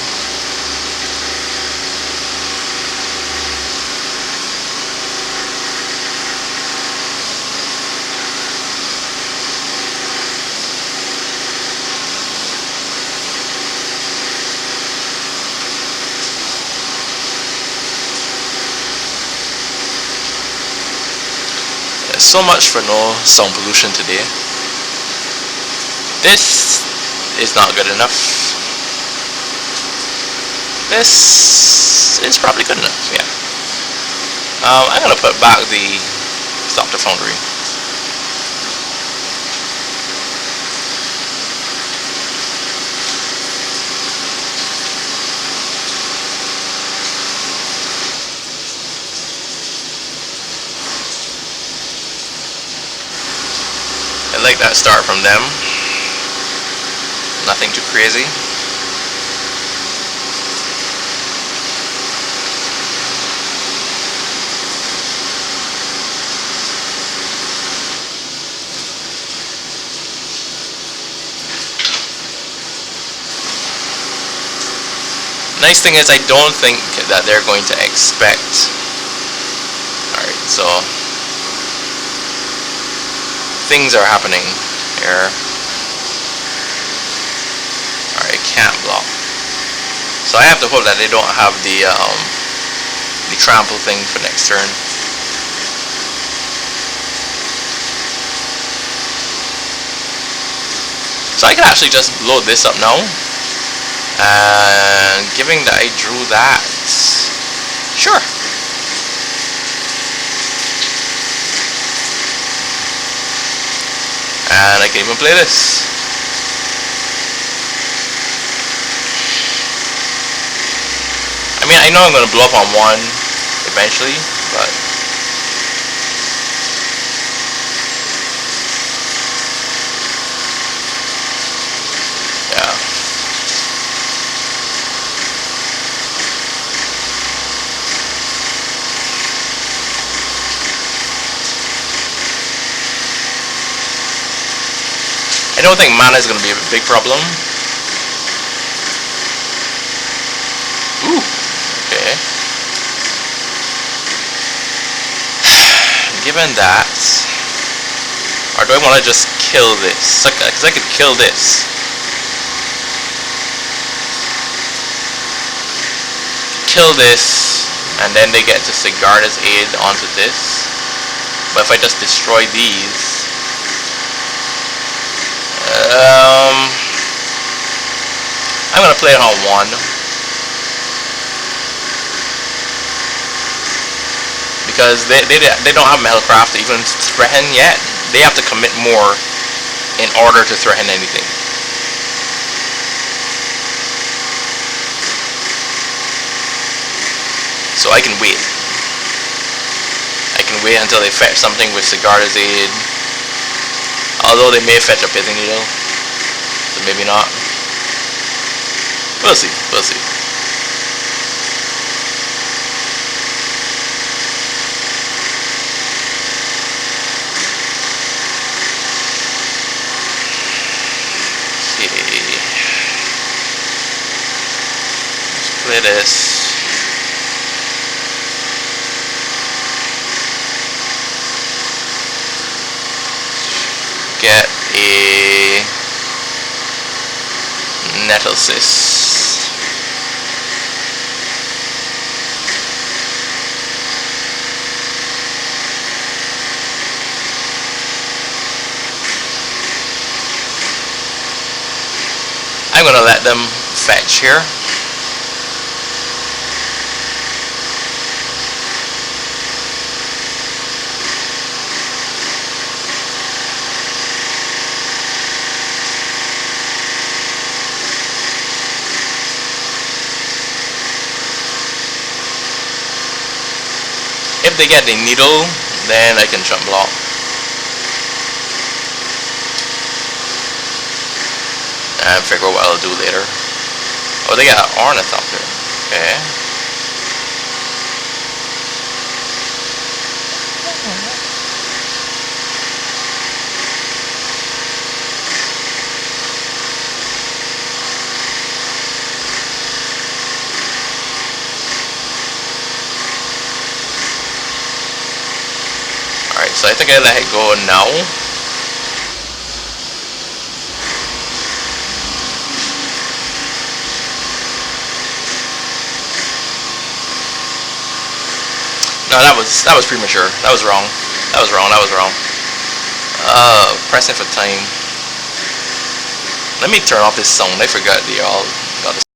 So much for no sound pollution today. This is not good enough. This is probably good enough, yeah. I'm gonna put back the Thopter Foundry. I like that start from them. Nothing too crazy. Nice thing is I don't think that they're going to expect. Alright, so things are happening here. Alright, can't block. So I have to hope that they don't have the trample thing for next turn. So I can actually just blow this up now. And given that I drew that, sure. And I can even play this. I mean, I know I'm going to blow up on 1 eventually, but yeah. I don't think mana is going to be a big problem. Ooh, okay. Given that, or do I want to just kill this? Because I could kill this. Kill this, and then they get to Sigarda's aid onto this. But if I just destroy these, I'm gonna play it on 1 because they don't have Metalcraft to even threaten yet. They have to commit more in order to threaten anything. So I can wait. I can wait until they fetch something with Sigarda's aid. Although they may fetch a Pithing Needle, so maybe not. We'll see. We'll see. Okay. Let's play this. get a nettle cyst. I'm gonna let them fetch here. If they get the needle, then I can jump block. And figure out what I'll do later. Oh, they got an ornithopter. Okay. Alright, so I think I let it go now. No, that was premature. That was wrong. That was wrong. That was wrong. Pressing for time. Let me turn off this sound. I forgot they all got this.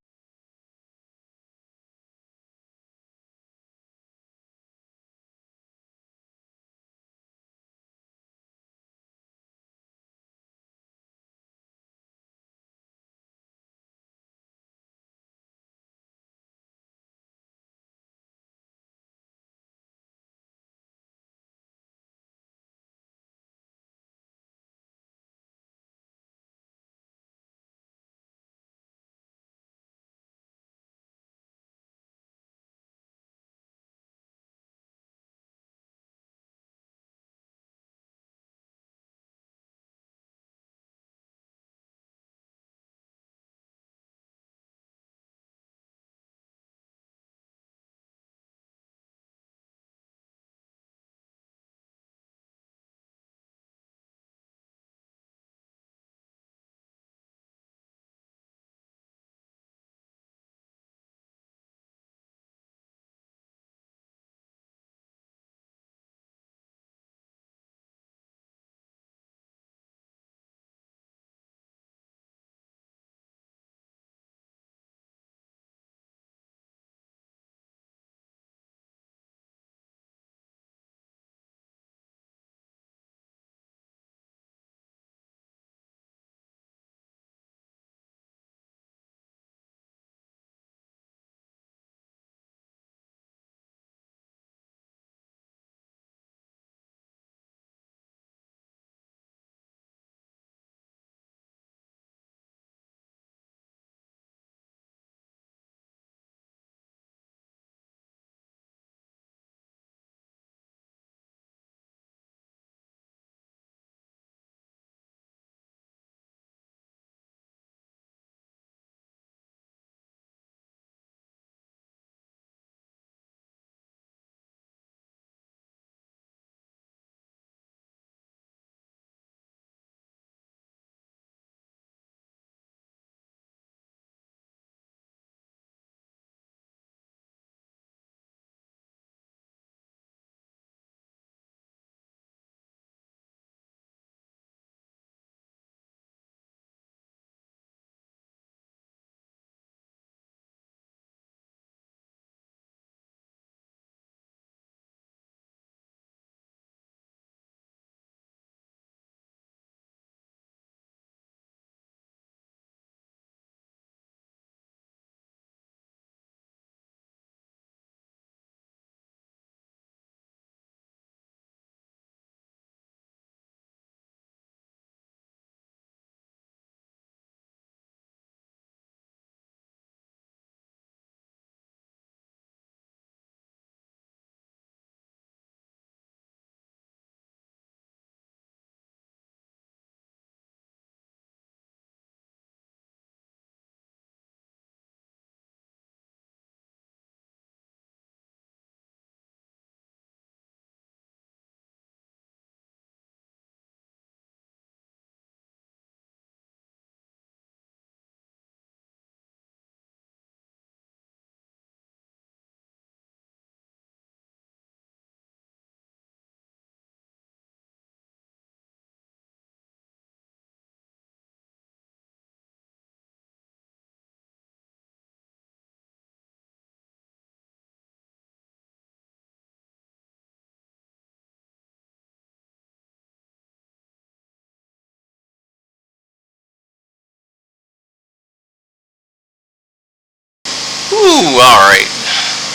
alright.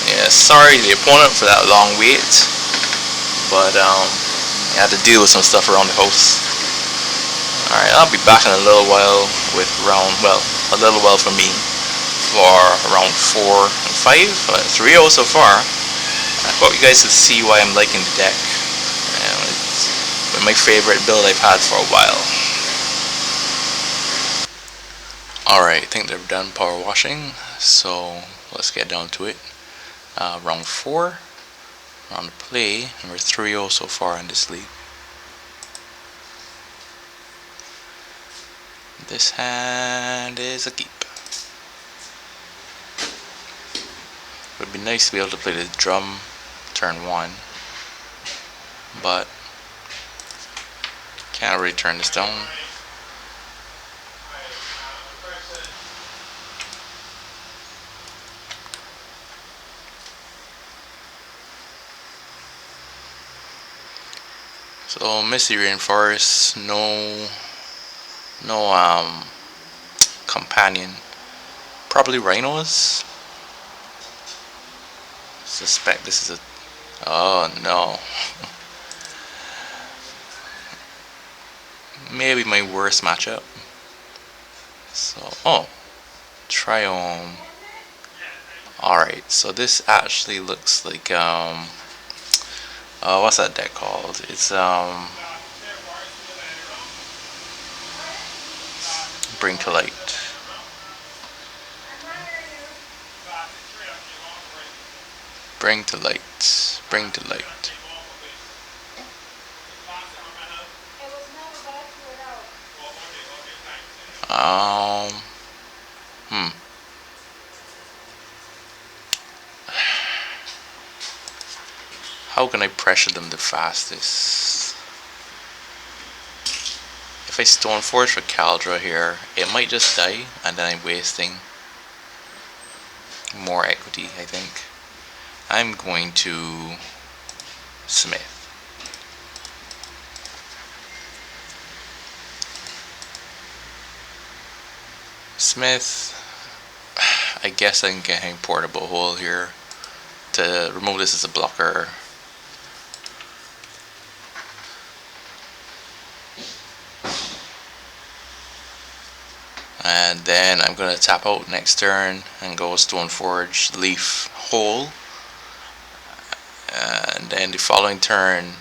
Yeah, sorry to the opponent for that long wait, but I had to deal with some stuff around the house. Alright, I'll be back in a little while with a little while for me, for round 4 and 5, 3-0 so far. I hope you guys can see why I'm liking the deck. It's my favorite build I've had for a while. Alright, I think they're done power washing, so let's get down to it. Round 4, round of play, and we're 3-0 so far in this league. This hand is a keep. It would be nice to be able to play the drum turn 1, but can't really turn this down. So Misty Rainforest, no companion. Probably rhinos. Suspect this is a, oh no. Maybe my worst matchup. So, oh, Triome. Alright, so this actually looks like, what's that deck called? It's, Bring to Light. Bring to Light. Bring to Light. How can I pressure them the fastest? If I Stone Forge for Caldra here, it might just die, and then I'm wasting more equity, I think. I'm going to Smith. Smith, I guess I can get a portable hole here to remove this as a blocker. And then I'm going to tap out next turn and go Stoneforge, Leaf, Hole. And then the following turn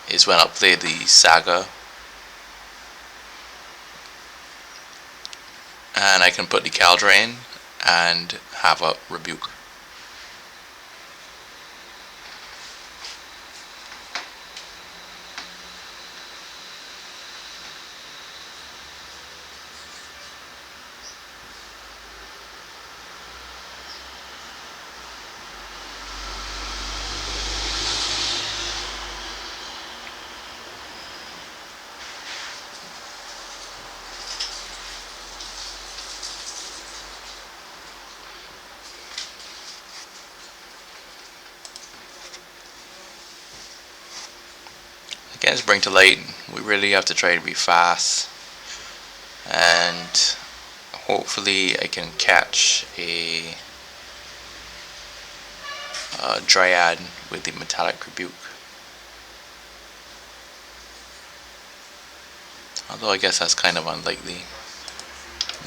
is when I'll play the Saga. And I can put the Caldra in and have a Rebuke. Against Bring to Light, we really have to try to be fast, and hopefully I can catch a Dryad with the Metallic Rebuke. Although I guess that's kind of unlikely.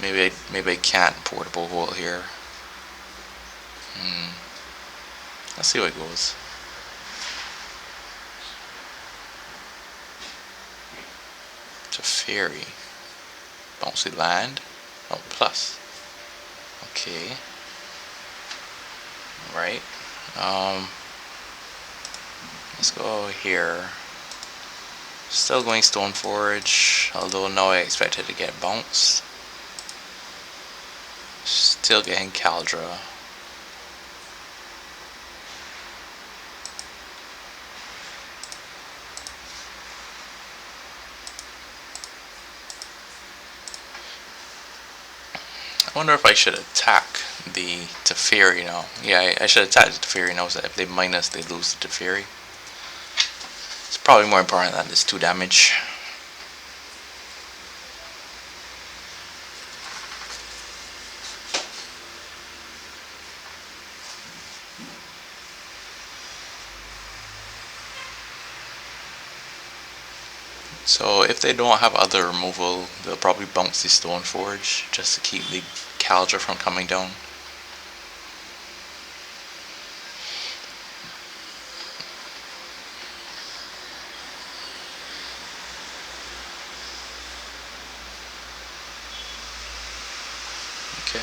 Maybe I can't portable hole here. Let's see how it goes. It's a fairy. Bouncy land. Oh, plus. Okay. Right. Let's go here. Still going Stoneforge, although now I expect it to get bounced. Still getting Caldra. I wonder if I should attack the Teferi now. Yeah, I should attack the Teferi now, so if they minus, they lose the Teferi. It's probably more important than this 2 damage. So if they don't have other removal, they'll probably bounce the Stone Forge just to keep the Caldra from coming down. Okay.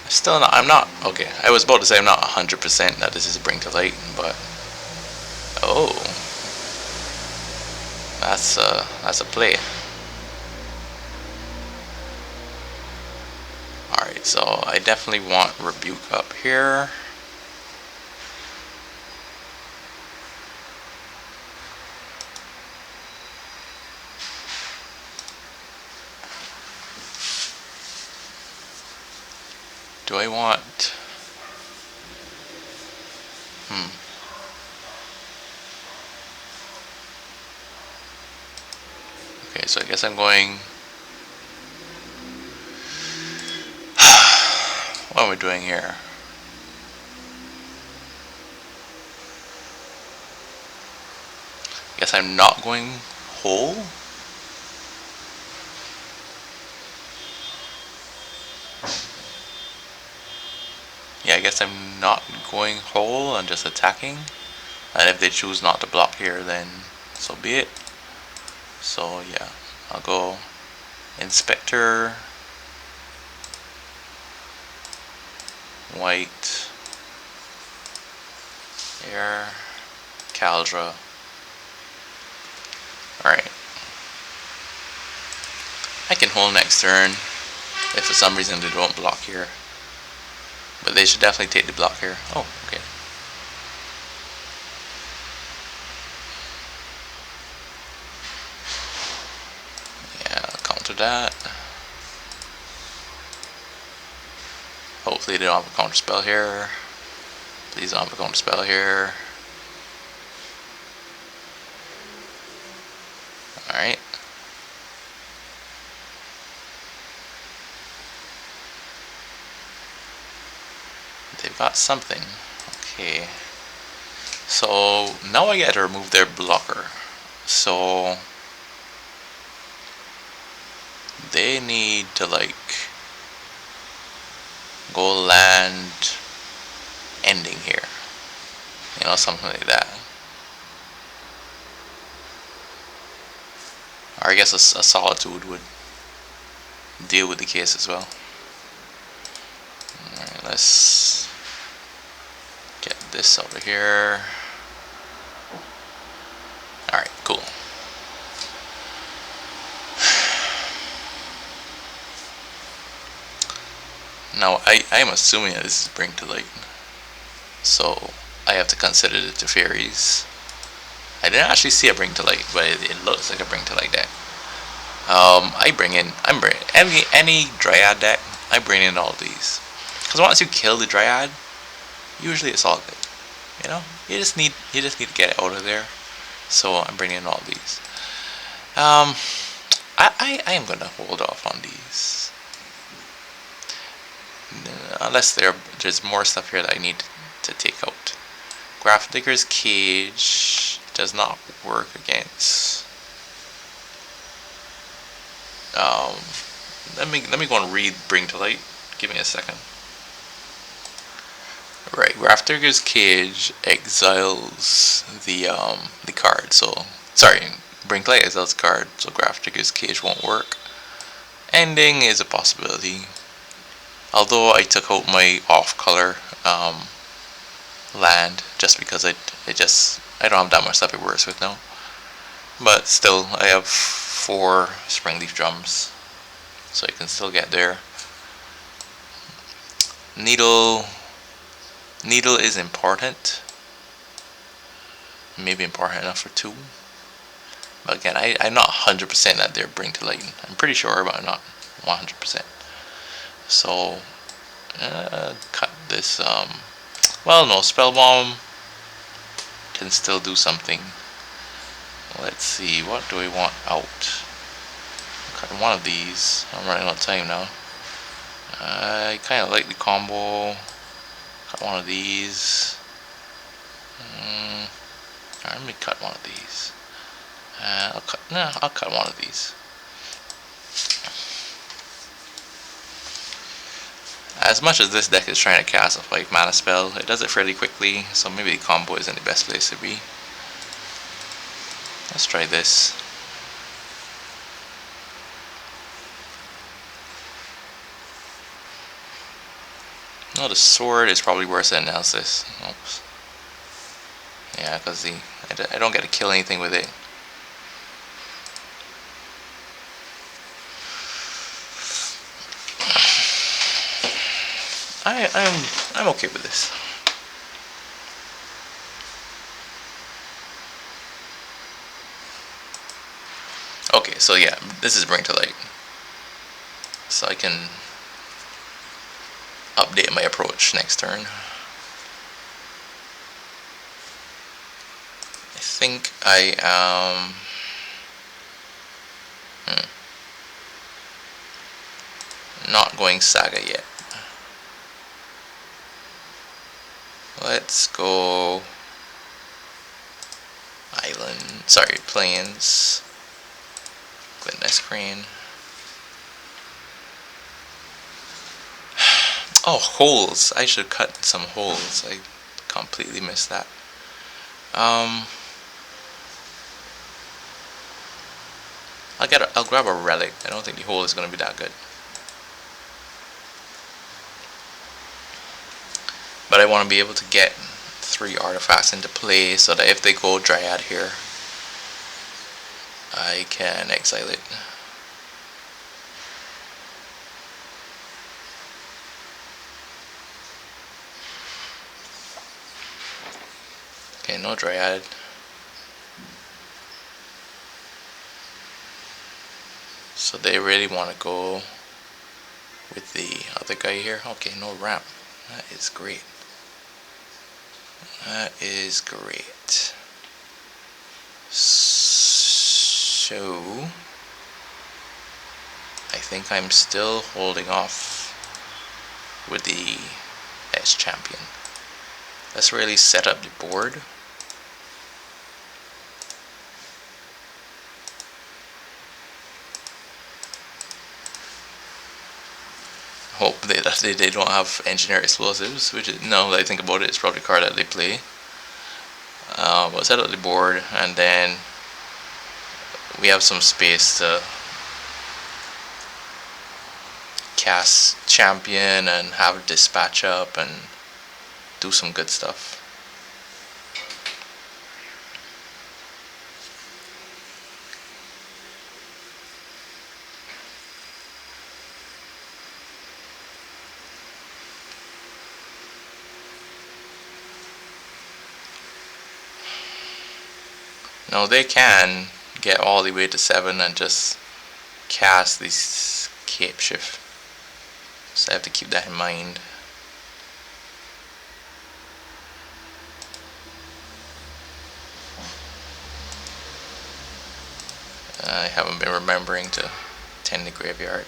Still not. I'm not. Okay. I was about to say I'm not 100% that this is Bring to Light, but oh, that's a play. All right. So I definitely want Rebuke up here. Do I want? Okay, so I guess I'm going. What am I doing here? I guess I'm not going whole. Yeah, I guess I'm not going whole. I'm just attacking. And if they choose not to block here, then so be it. So yeah, I'll go Inspector, White, Air, Caldra. Alright. I can hold next turn if for some reason they don't block here. But they should definitely take the block here. Oh, okay. Yeah, I'll counter that. Hopefully they don't have a counter spell here. Please don't have a counter spell here. Alright. They've got something. Okay. So now I get to remove their blocker. So they need to like go land ending here. You know, something like that. Or I guess a Solitude would deal with the case as well. Alright, let's get this over here. Alright, cool. Now, I am assuming that this is Bring to Light. So, I have to consider the Teferis. I didn't actually see a Bring to Light, but it looks like a Bring to Light deck. I'm bringing any Dryad deck, I bring in all these. Because once you kill the Dryad, usually it's all good. You know? You just need to get it out of there. So I'm bringing in all these. I am gonna hold off on these. Unless there's more stuff here that I need to take out. Grafdigger's Cage does not work against. Let me go and read Bring to Light. Give me a second. Right, Grafdigger's Cage exiles the card. So sorry, Bring to Light exiles the card. So Grafdigger's Cage won't work. Ending is a possibility. Although I took out my off-color land just because I don't have that much stuff it works with now. But still, I have 4 Springleaf Drums, so I can still get there. Needle is important. Maybe important enough for 2. But again, I'm not 100% that they're Bring to Light. I'm pretty sure, but I'm not 100%. So, cut this, well, no, Spell Bomb can still do something. Let's see, what do we want out? Cut one of these. I'm running out of time now. I kind of like the combo. Cut one of these. Alright, let me cut one of these. I'll cut one of these. As much as this deck is trying to cast a 5 mana spell, it does it fairly quickly, so maybe the combo isn't the best place to be. Let's try this. No, the sword is probably worse than analysis. Oops. Yeah, because I don't get to kill anything with it. I'm okay with this. Okay, so yeah, this is Bring to Light. So I can update my approach next turn. I think I am not going Saga yet. Let's go Island, sorry, Plains. Glendice Crane. Oh, holes. I should cut some holes. I completely missed that. I'll grab a relic. I don't think the hole is gonna be that good. But I want to be able to get 3 artifacts into play so that if they go Dryad here, I can exile it. Okay, no Dryad. So they really want to go with the other guy here. Okay, no ramp. That is great. That is great. So I think I'm still holding off with the S champion. Let's really set up the board. Hope they don't have engineer explosives, which is, no, that I think about it, it's probably a card that they play. But set up the board, and then we have some space to cast champion and have dispatch up and do some good stuff. Now they can get all the way to 7 and just cast this cape shift, so I have to keep that in mind. I haven't been remembering to tend the graveyard.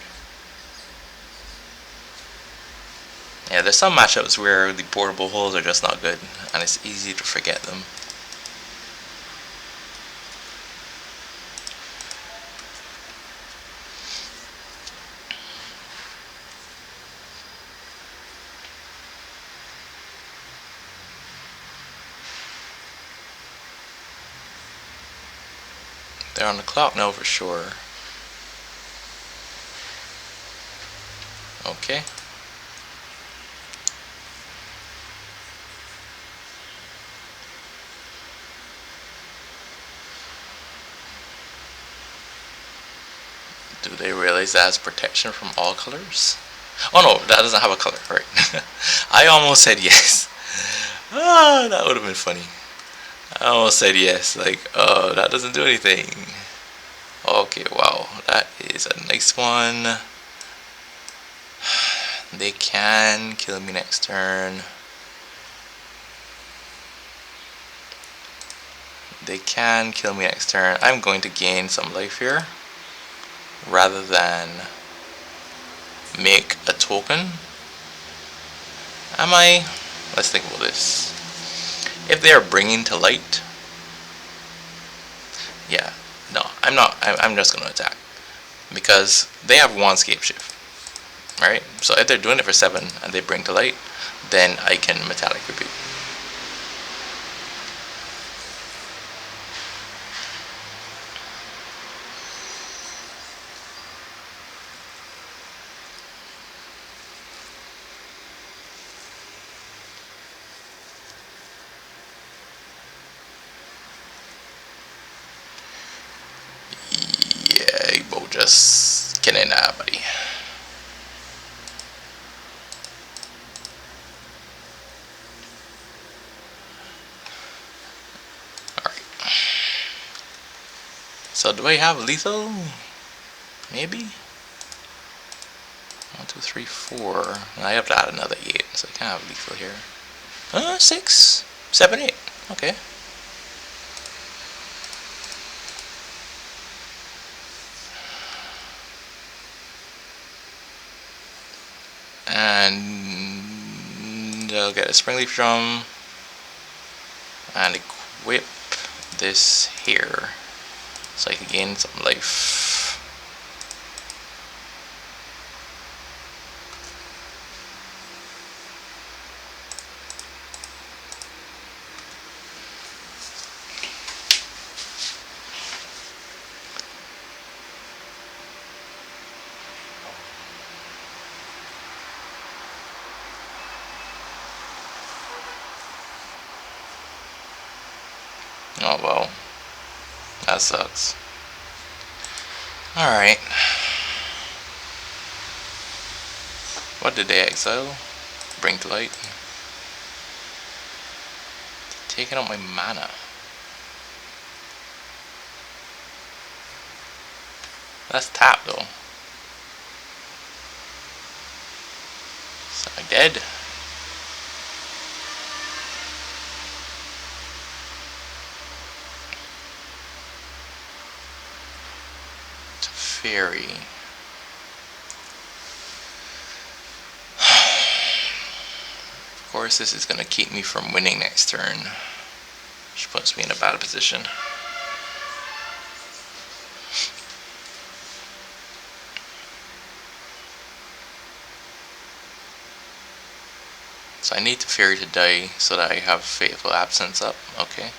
Yeah, there's some matchups where the portable holes are just not good and it's easy to forget them. They're on the clock now for sure. Okay. Do they realize that has protection from all colors? Oh no, that doesn't have a color, right? I almost said yes. Ah, that would have been funny. I almost said yes, like, that doesn't do anything. Okay, wow, that is a nice one. They can kill me next turn. they can kill me next turn. I'm going to gain some life here rather than make a token. Am I? Let's think about this. If they are bringing to light, yeah, no, I'm not. I'm just going to attack because they have one scape shift, right? So if they're doing it for 7 and they bring to light, then I can metallic repeat. Yeah, you both just kidding now, buddy. Alright. So do I have lethal? Maybe? 1, 2, 3, 4. I have to add another 8, so I can't have lethal here. 6, 7, 8. Okay. And I'll get a springleaf drum and equip this here so I can gain some life. Oh well, that sucks. Alright. What did they exile? Bring to light. Taking out my mana. That's tap though. So I dead. Fairy. Of course, this is going to keep me from winning next turn, which puts me in a bad position. So I need the fairy to die so that I have Fateful Absence up. Okay.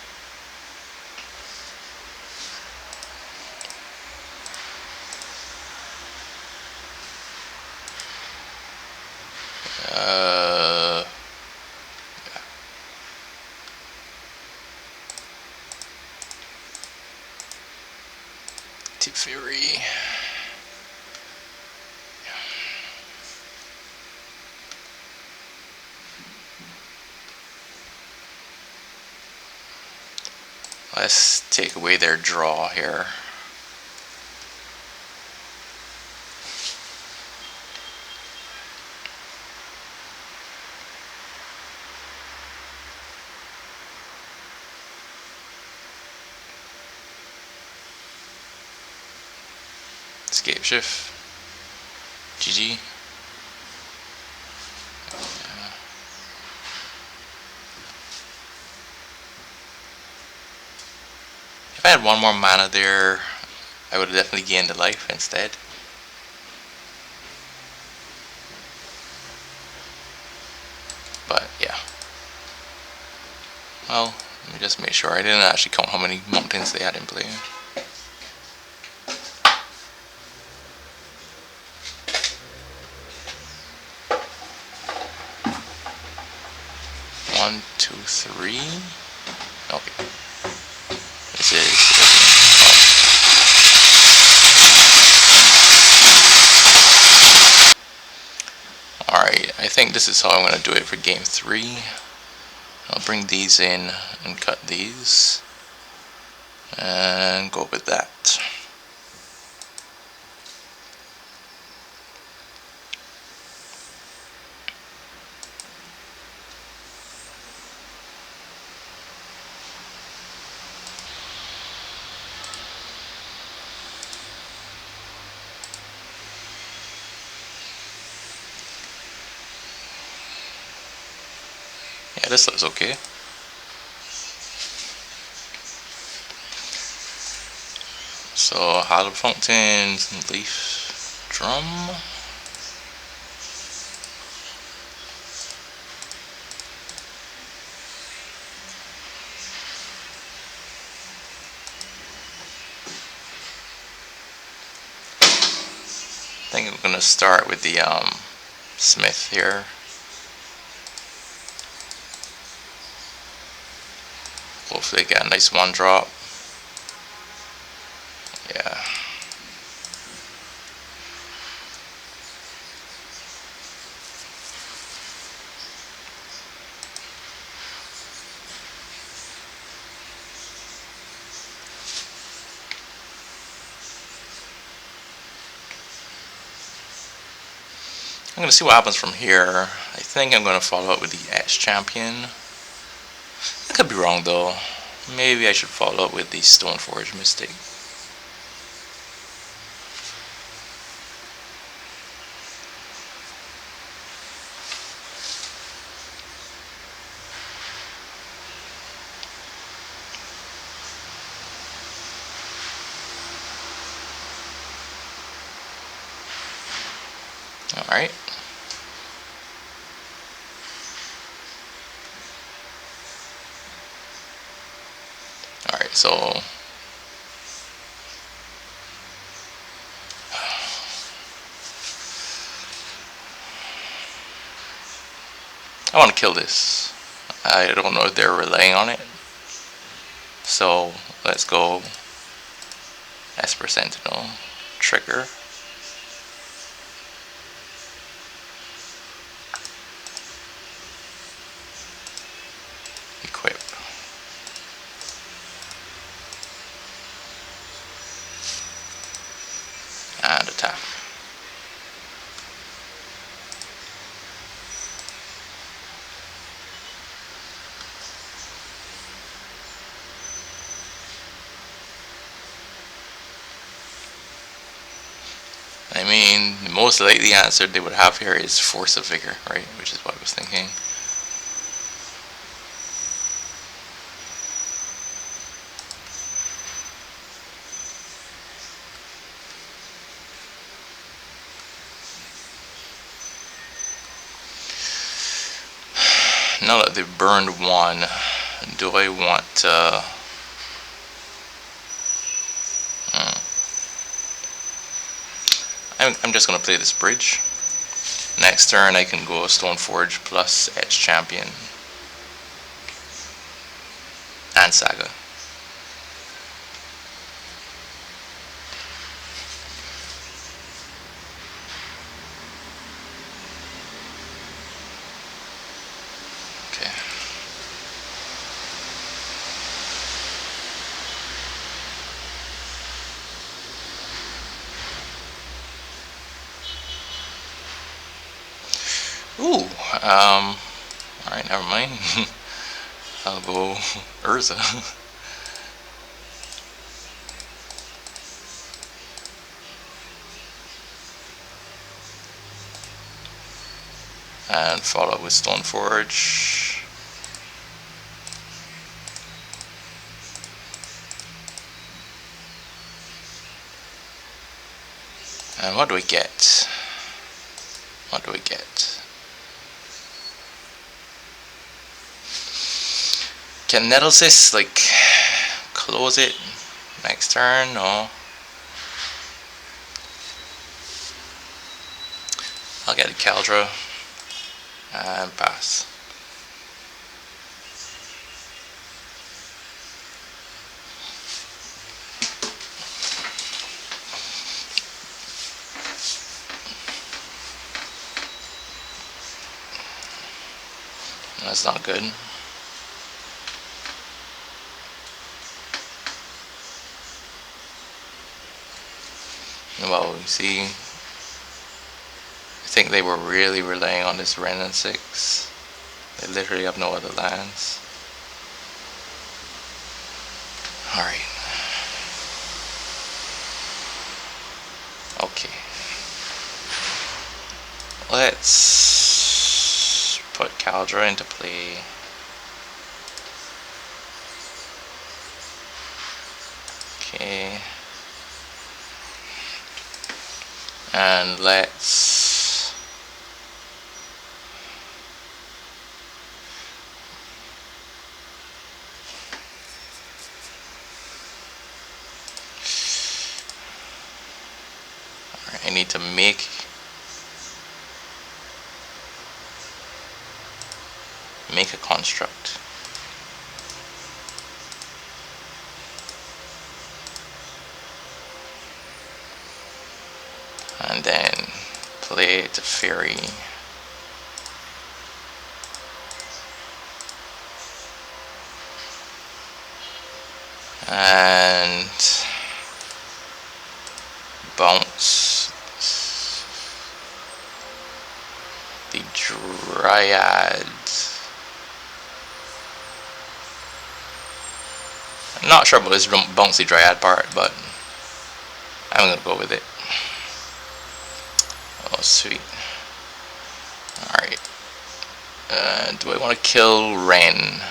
Yeah. Tip Fury. Let's take away their draw here. Escape shift. GG. If I had one more mana there, I would have definitely gained a life instead. But yeah. Well, let me just make sure. I didn't actually count how many mountains they had in play. One, two, three. Okay. This is. Alright, I think this is how I'm going to do it for game 3. I'll bring these in and cut these. And go with that. Yeah, this looks okay. So hollow fountains and leaf drum. I think I'm gonna start with the smith here. Hopefully get a nice one drop. Yeah. I'm gonna see what happens from here. I think I'm gonna follow up with the Edge Champion. I could be wrong though. Maybe I should follow up with the Stoneforge Mystic. Alright. Alright, so I want to kill this. I don't know if they're relying on it. So let's go Esper Sentinel. Trigger. Equip. And attack. I mean, the most likely answer they would have here is Force of Vigor, right? Which is what I was thinking. Now that they've burned one, do I want to... I'm just going to play this bridge. Next turn I can go Stoneforge plus Edge Champion and Saga. Okay. Ooh, alright, never mind. I'll go Urza. And follow with Stoneforge. And what do we get? What do we get? Can Nettlesis like close it next turn? No. I'll get a Caldra and pass. That's not good. Well, you see, I think they were really relying on this Ren and 6. They literally have no other lands. Alright. Okay. Let's put Caldra into play. Okay. And let's I need to make a construct. And then play the fairy. And bounce the dryad. I'm not sure about this bouncy dryad part, but I'm gonna go with it. Oh, sweet. Alright. Do I want to kill Ren?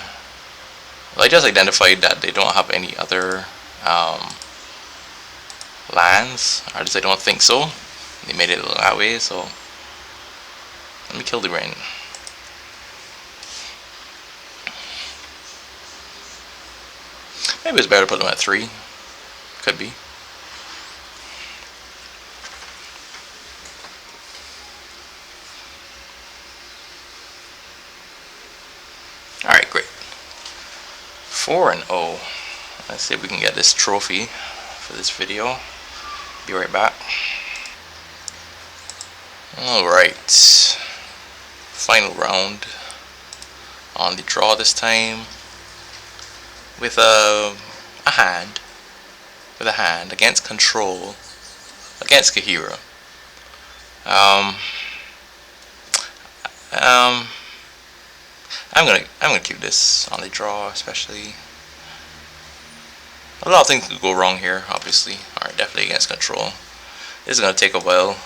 Well, I just identified that they don't have any other lands, or at least I don't think so. They made it that way, so let me kill the Ren. Maybe it's better to put them at 3. Could be. Alright, great. 4-0. Let's see if we can get this trophy for this video. Be right back. Alright. Final round on the draw this time. With a hand. With a hand against control. Against Kahira. I'm gonna keep this on the draw, especially. A lot of things could go wrong here, obviously. Alright, definitely against control. This is gonna take a while.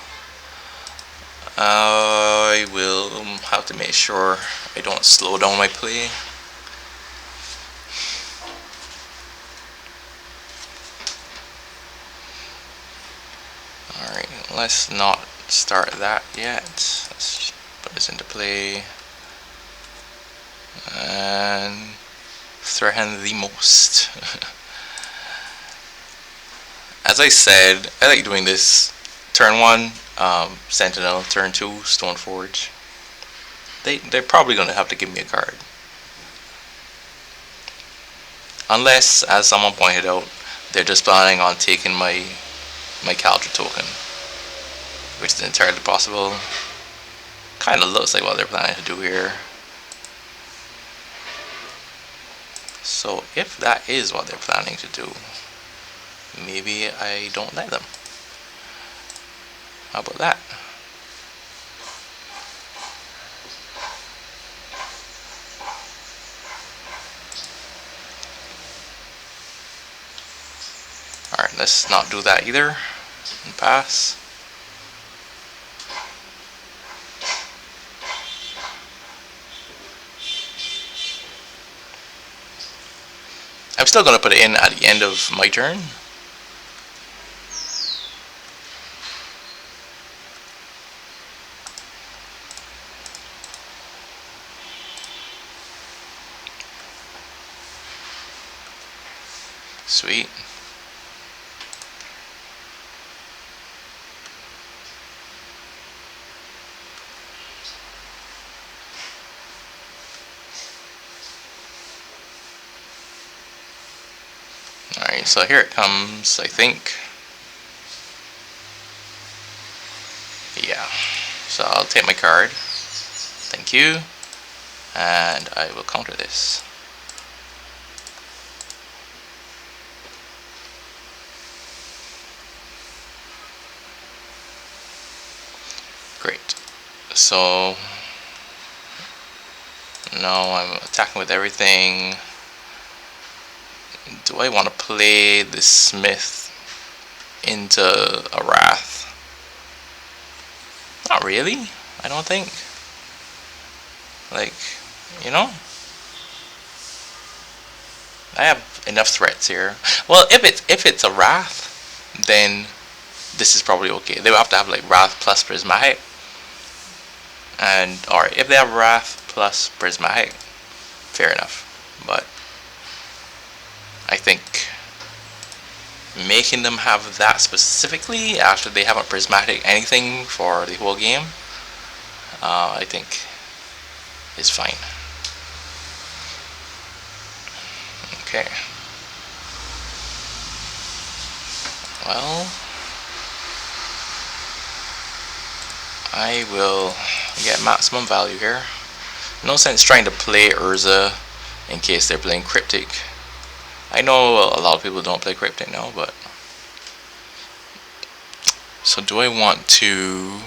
I will have to make sure I don't slow down my play. Alright, let's not start that yet. Let's put this into play. And threaten the most. As I said, I like doing this turn 1 Sentinel, turn 2 Stoneforge. They're probably going to have to give me a card. Unless, as someone pointed out, they're just planning on taking my Caldra token, which is entirely possible. Kind of looks like what they're planning to do here. So if that is what they're planning to do, maybe I don't let them. How about that? Alright, let's not do that either. And pass. I'm still going to put it in at the end of my turn. Sweet. Alright, so here it comes, I think. Yeah. So I'll take my card. Thank you. And I will counter this. Great. So now I'm attacking with everything. Do I want to play the Smith into a Wrath? Not really, I don't think. Like, you know? I have enough threats here. Well, if it's a Wrath, then this is probably okay. They will have to have like Wrath plus Prismatic, and or if they have Wrath plus Prismatic, fair enough. But I think making them have that specifically after they haven't Prismatic anything for the whole game, I think is fine. Okay. Well, I will get maximum value here. No sense trying to play Urza in case they're playing Cryptic. I know a lot of people don't play Cryptic now, but... So do I want to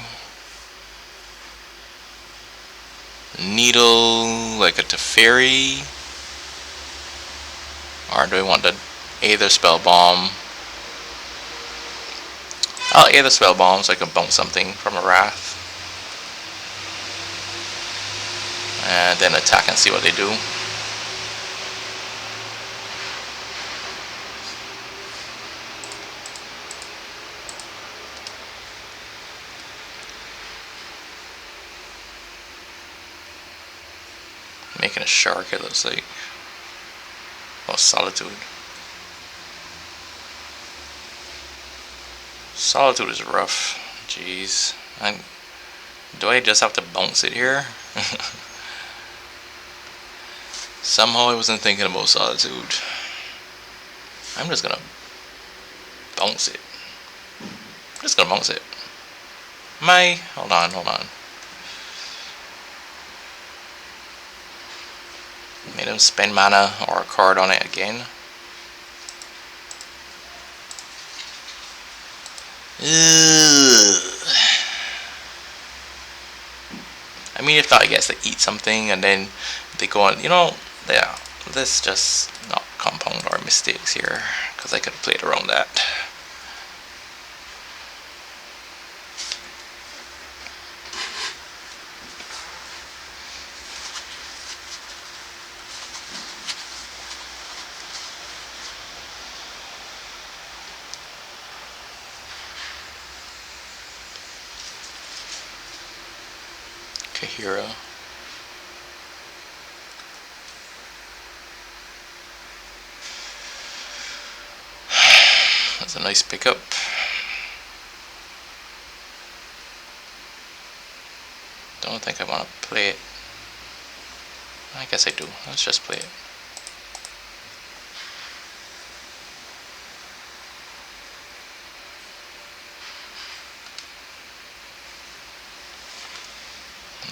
Needle like a Teferi? Or do I want to Aether Spell Bomb? I'll Aether Spell Bomb so I can bounce something from a Wrath. And then attack and see what they do. Making a shark, it looks like. Oh, Solitude. Solitude is rough. Jeez. Do I just have to bounce it here? Somehow I wasn't thinking about Solitude. I'm just gonna bounce it. I'm just gonna bounce it. Hold on. Made him spend mana or a card on it again. Ugh. I mean, if not, I guess they eat something and then they go on, yeah, let's just not compound our mistakes here, because I could have played around that. Kahira. That's a nice pickup. Don't think I want to play it. I guess I do. Let's just play it.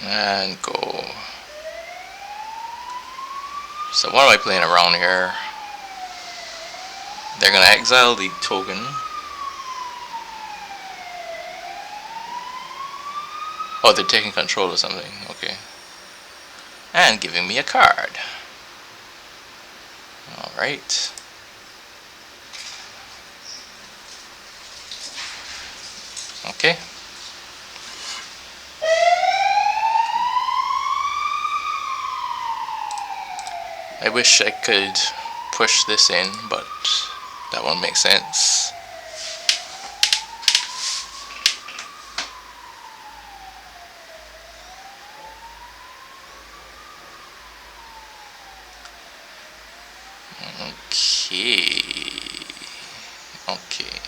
And go. So what am I playing around here? They're gonna exile the token. Oh, they're taking control of something. Okay. And giving me a card. Alright. Okay. I wish I could push this in, but that won't make sense. Okay.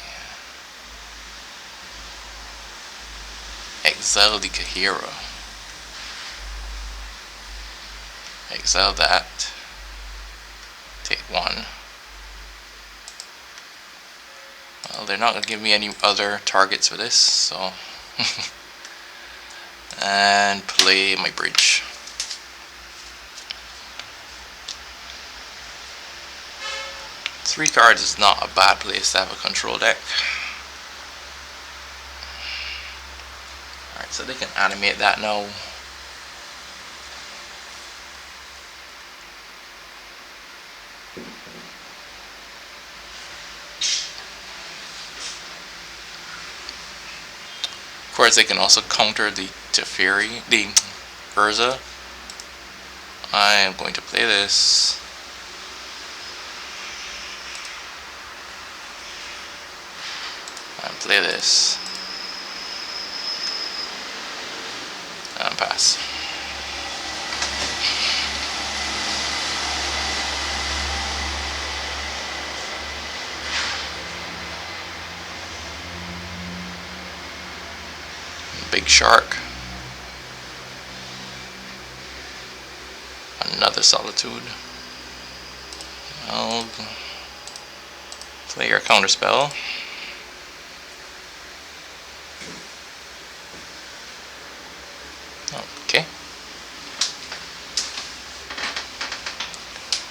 Exile the Kahira. Exile that. Take one. Well, they're not going to give me any other targets for this, so... and play my bridge. Three cards is not a bad place to have a control deck. Alright, so they can animate that now. Of course, they can also counter the Teferi, the Urza. I am going to play this. and play this and pass. Big shark. Another solitude. I'll play your counterspell. Okay.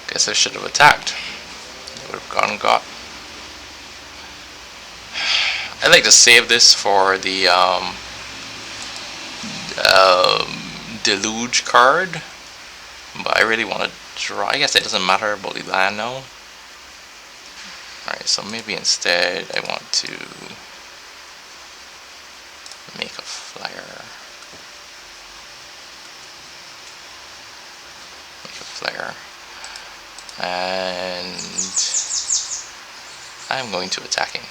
Guess I should have attacked. Would have gone and got. I'd like to save this for the Deluge card, but I really want to draw. I guess it doesn't matter about the land now. Alright, so maybe instead I want to make a flyer. And I'm going to attacking.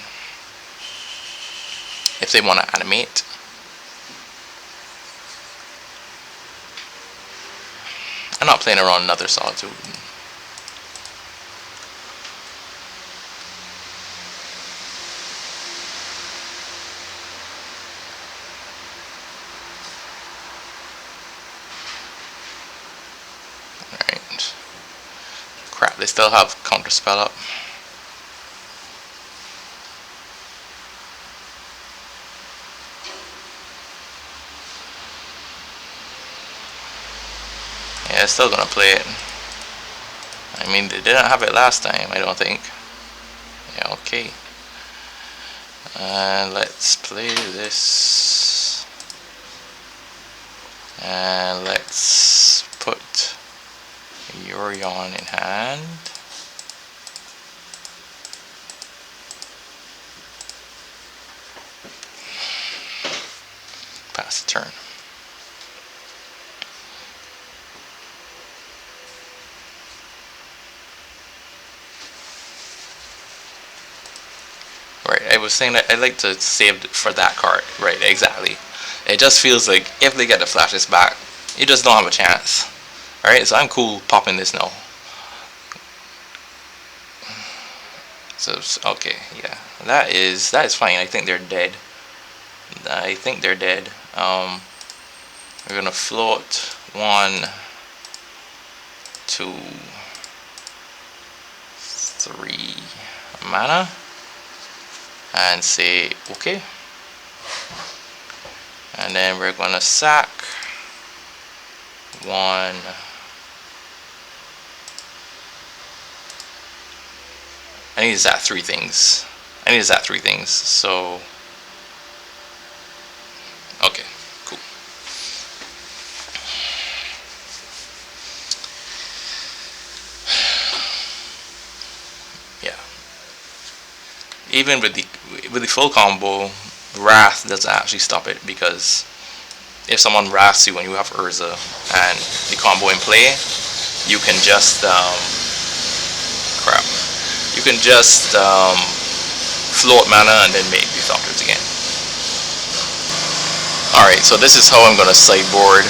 If they want to animate, I'm not playing around another solitude. Alright. Crap, they still have counterspell up. Yeah, they're still gonna play it. I mean, they didn't have it last time, I don't think. Yeah, okay. And let's play this. And let's put Yorion in hand. Pass the turn. Right, I was saying that I like to save it for that card. Right, exactly. It just feels like if they get the flashes back, you just don't have a chance. Alright, so I'm cool popping this now. So, okay, yeah. That is fine. I think they're dead. We're gonna float 1, 2, 3 mana and say okay, and then we're gonna sack 1. I need to zap 3 things. So okay, cool. Yeah. Even with the full combo, Wrath doesn't actually stop it, because if someone wraths you when you have Urza and the combo in play, you can just float mana and then make these Thopters again. Alright, so this is how I'm gonna sideboard.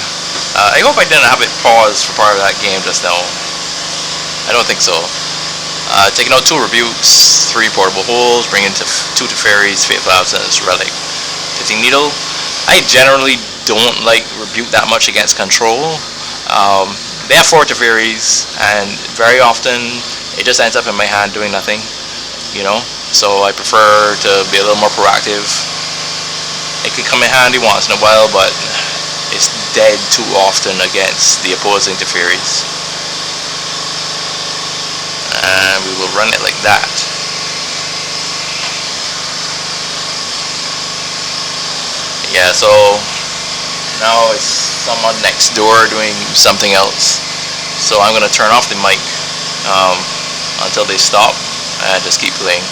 I hope I didn't have it paused for part of that game just now. I don't think so. Taking out 2 Rebukes, 3 Portable Holes, bringing 2 Teferis, Fateful Absence, Relic, Pithing Needle. I generally don't like Rebuke that much against control. They have 4 Teferis, and very often it just ends up in my hand doing nothing, you know? So I prefer to be a little more proactive. It can come in handy once in a while, but it's dead too often against the opposing Teferis. And we will run it like that. Yeah, so now it's someone next door doing something else. So I'm going to turn off the mic until they stop and just keep playing.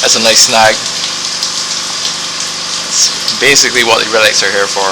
That's a nice snag. That's basically what the relics are here for.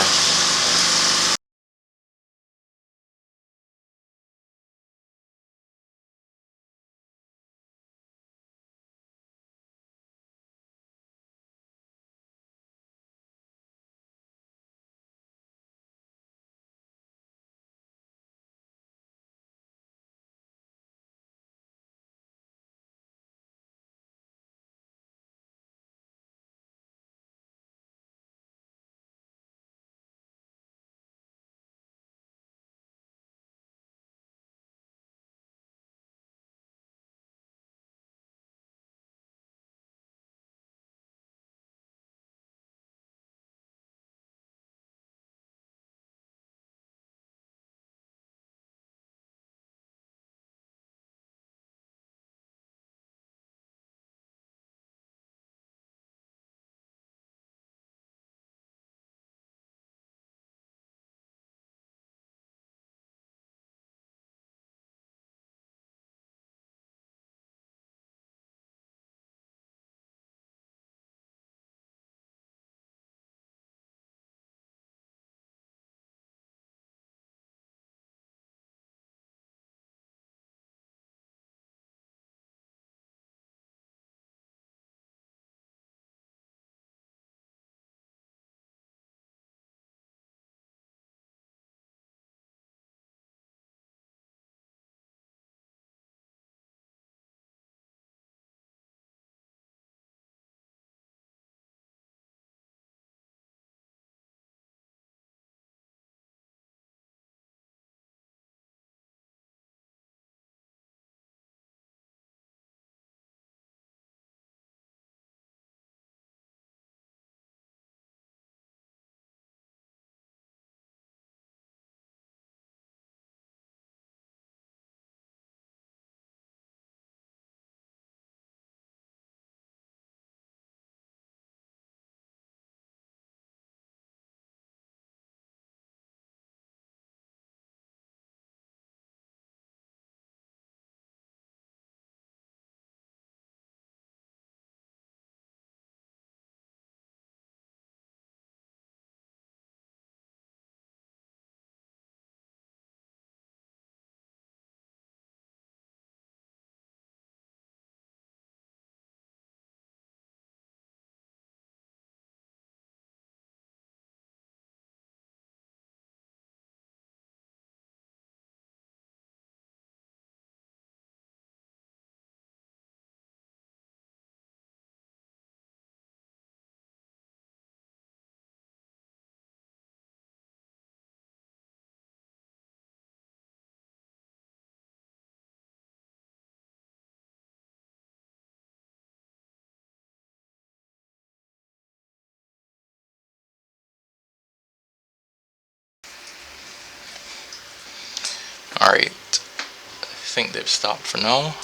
Alright, I think they've stopped for now.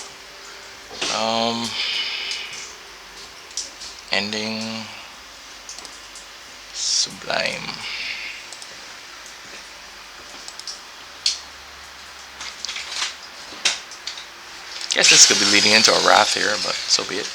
Ending Sublime. Guess this could be leading into a wrath here, but so be it.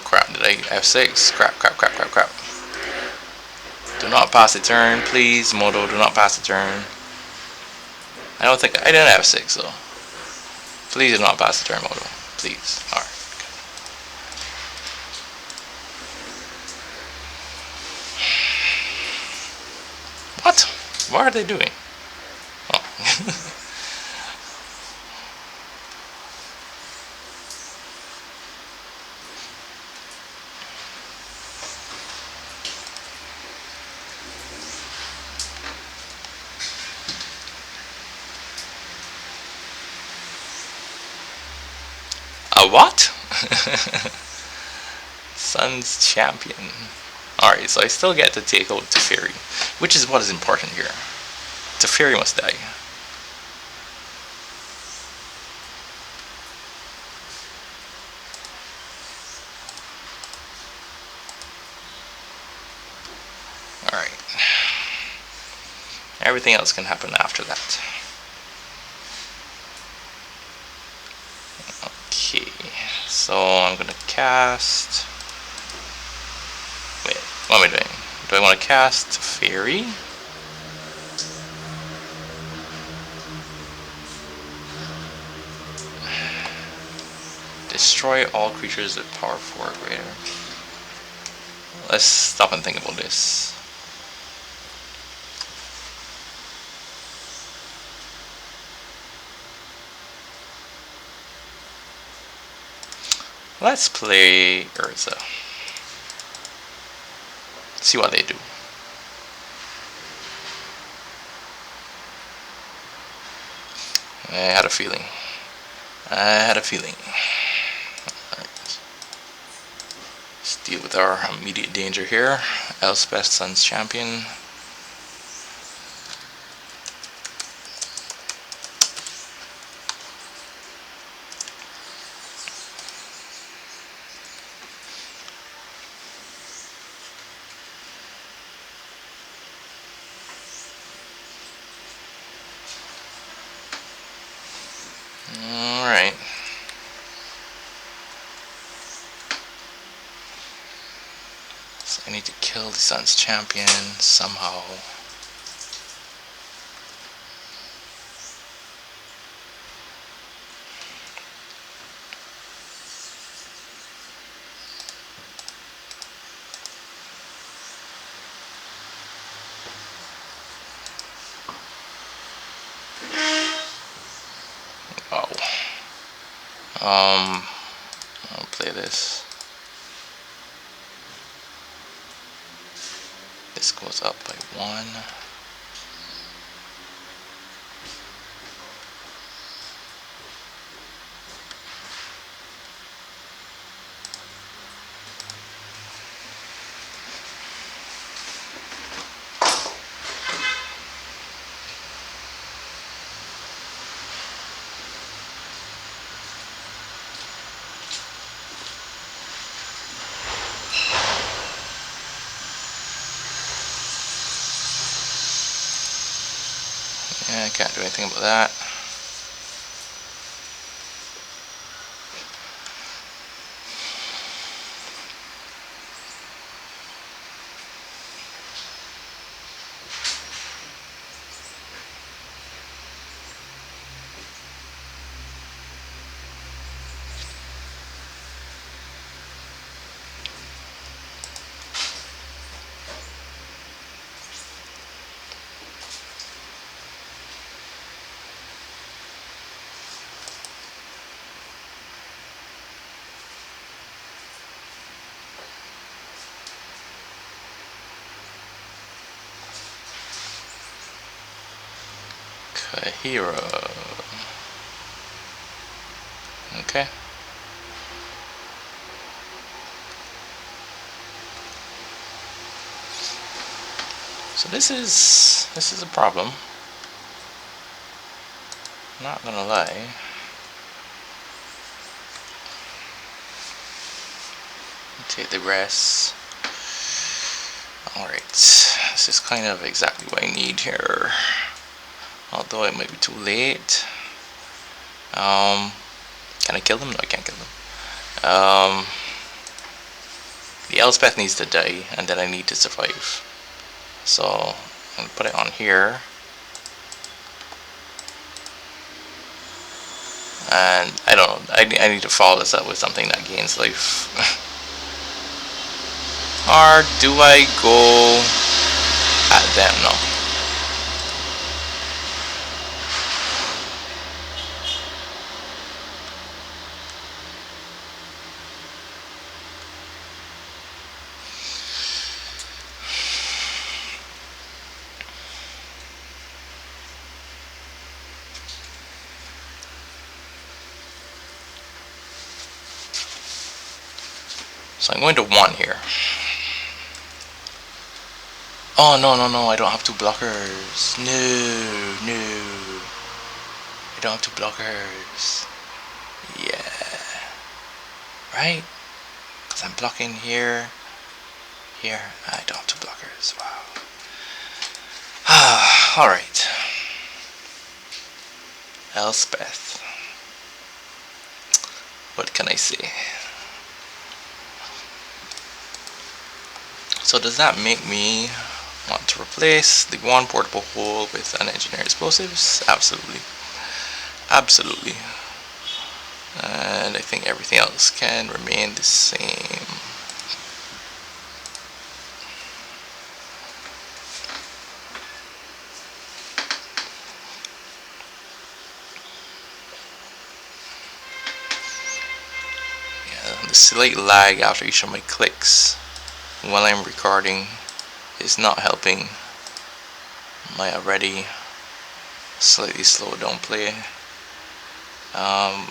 Crap, did I F6? Crap. Do not pass the turn, please. Moto, do not pass the turn. I didn't have 6, so please do not pass the turn, Moto. Please. Alright. What? What are they doing? Oh. A what? Sun's champion. Alright, so I still get to take out Teferi, which is what is important here. Teferi must die. Alright. Everything else can happen after that. Okay, so I'm gonna cast. Wait, what am I doing? Do I want to cast Fairy? Destroy all creatures with power 4 or greater. Let's stop and think about this. Let's play Urza. See what they do. I had a feeling. Alright. Let's deal with our immediate danger here. Elspeth, Sun's champion. Alright. So I need to kill the Sun's champion somehow. I'll play this. This goes up by 1. Yeah, I can't do anything about that. Hero. Okay. So this is a problem. Not gonna lie. Take the rest. Alright. This is kind of exactly what I need here. Although it might be too late. Can I kill them? No, I can't kill them. The Elspeth needs to die, and then I need to survive. So I'm gonna put it on here, and I don't know. I need to follow this up with something that gains life. Or do I go at them? No. So I'm going to 1 here. Oh, no, no, no, I don't have 2 blockers. No, no. I don't have 2 blockers. Yeah. Right? Because I'm blocking here. Here. I don't have 2 blockers. Wow. Alright. Elspeth. What can I say? So does that make me want to replace the 1 portable hole with an engineered explosives? Absolutely. Absolutely. And I think everything else can remain the same. Yeah, the slight lag after each of my clicks while I'm recording is not helping my already slightly slowed down play. I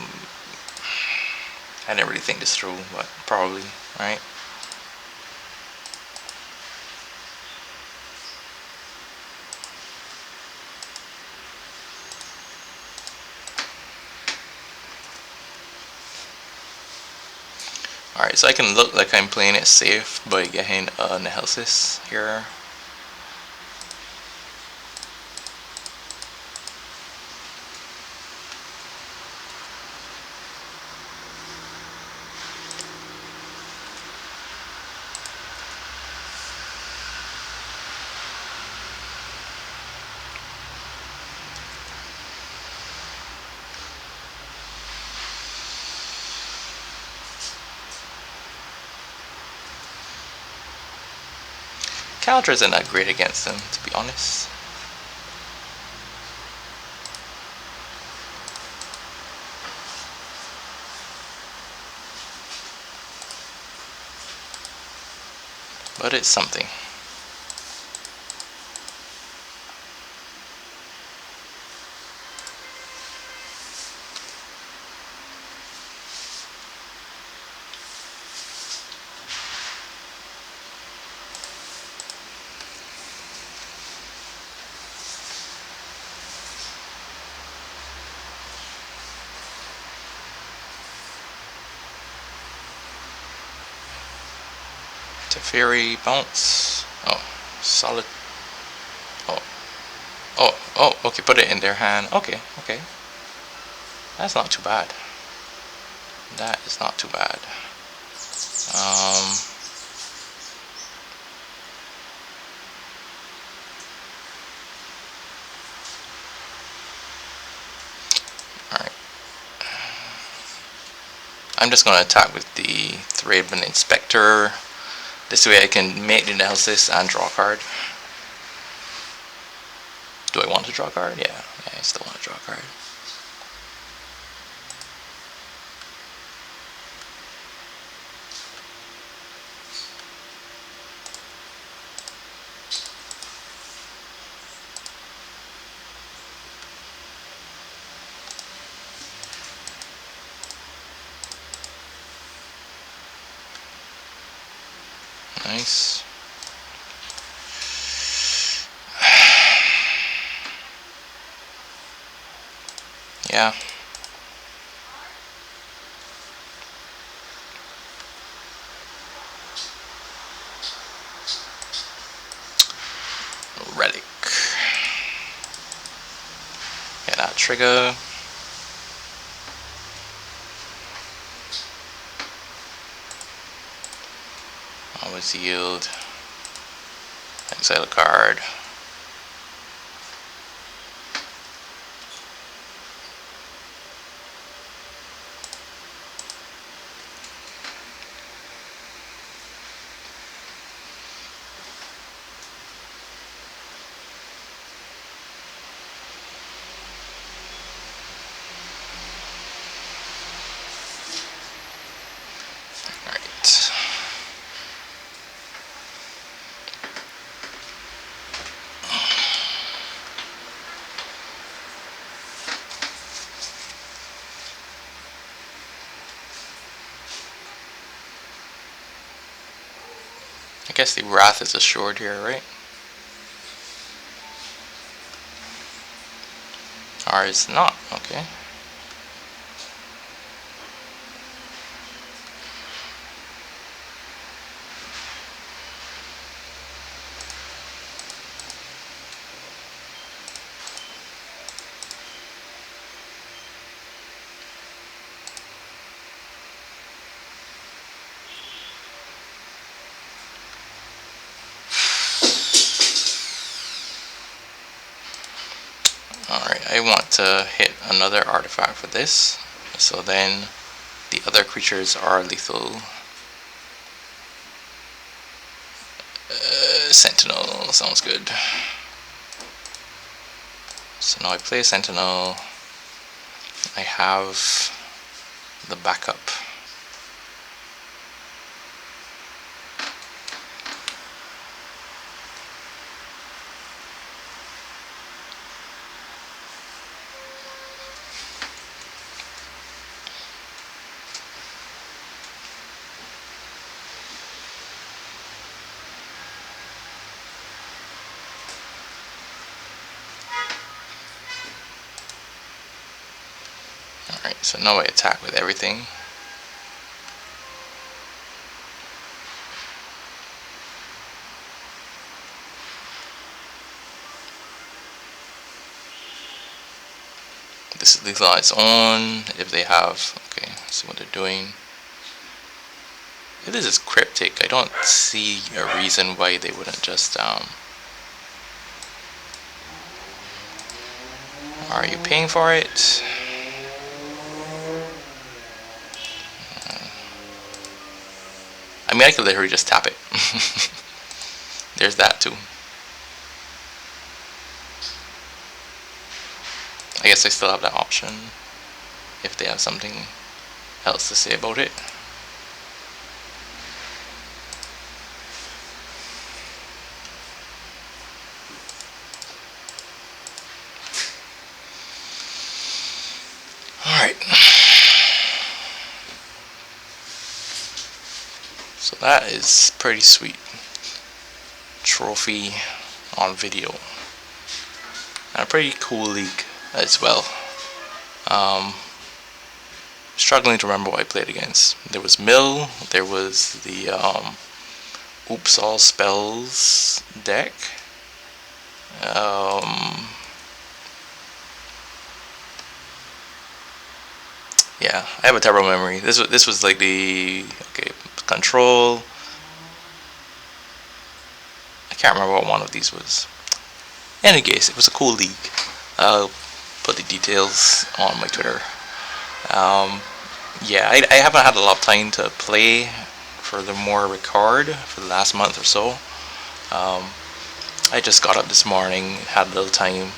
didn't really think this through, but probably, right? Alright, so I can look like I'm playing it safe by getting an analysis here. Counter isn't that great against them, to be honest. But it's something. Teferi bounce. Oh, solid. Oh, oh, okay, put it in their hand. Okay, okay. That's not too bad. That is not too bad. Alright. I'm just going to attack with the Threadman Inspector. This way I can make the analysis and draw a card. Do I want to draw a card? Yeah, I still want to draw a card. Nice. Yeah. Relic. Get that trigger. Always yield. Exile a card. Alright. I guess the Wrath is assured here, right? Or it's not, okay. Alright, I want to hit another artifact for this, so then the other creatures are lethal. Sentinel sounds good. So now I play Sentinel. I have the backup. Alright, so now I attack with everything. This is lethal on its own. If they have, okay, let's see what they're doing. If this is cryptic, I don't see a reason why they wouldn't just are you paying for it? I mean, I could literally just tap it. There's that too. I guess I still have that option if they have something else to say about it. Alright. So that is pretty sweet. Trophy on video. And a pretty cool league as well. Struggling to remember what I played against. There was Mill, there was the Oops All Spells deck. Yeah, I have a terrible memory. This was like the control. I can't remember what one of these was. In any case, it was a cool league. I'll put the details on my Twitter. Yeah, I haven't had a lot of time to play for the more record for the last month or so. I just got up this morning, had a little time,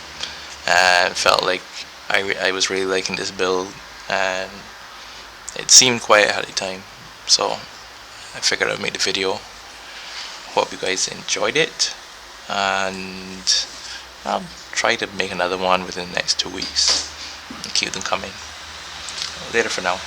and felt like I was really liking this build, and it seemed quite ahead of time. So I figured I'd make the video. Hope you guys enjoyed it, and I'll try to make another one within the next 2 weeks and keep them coming. Later for now.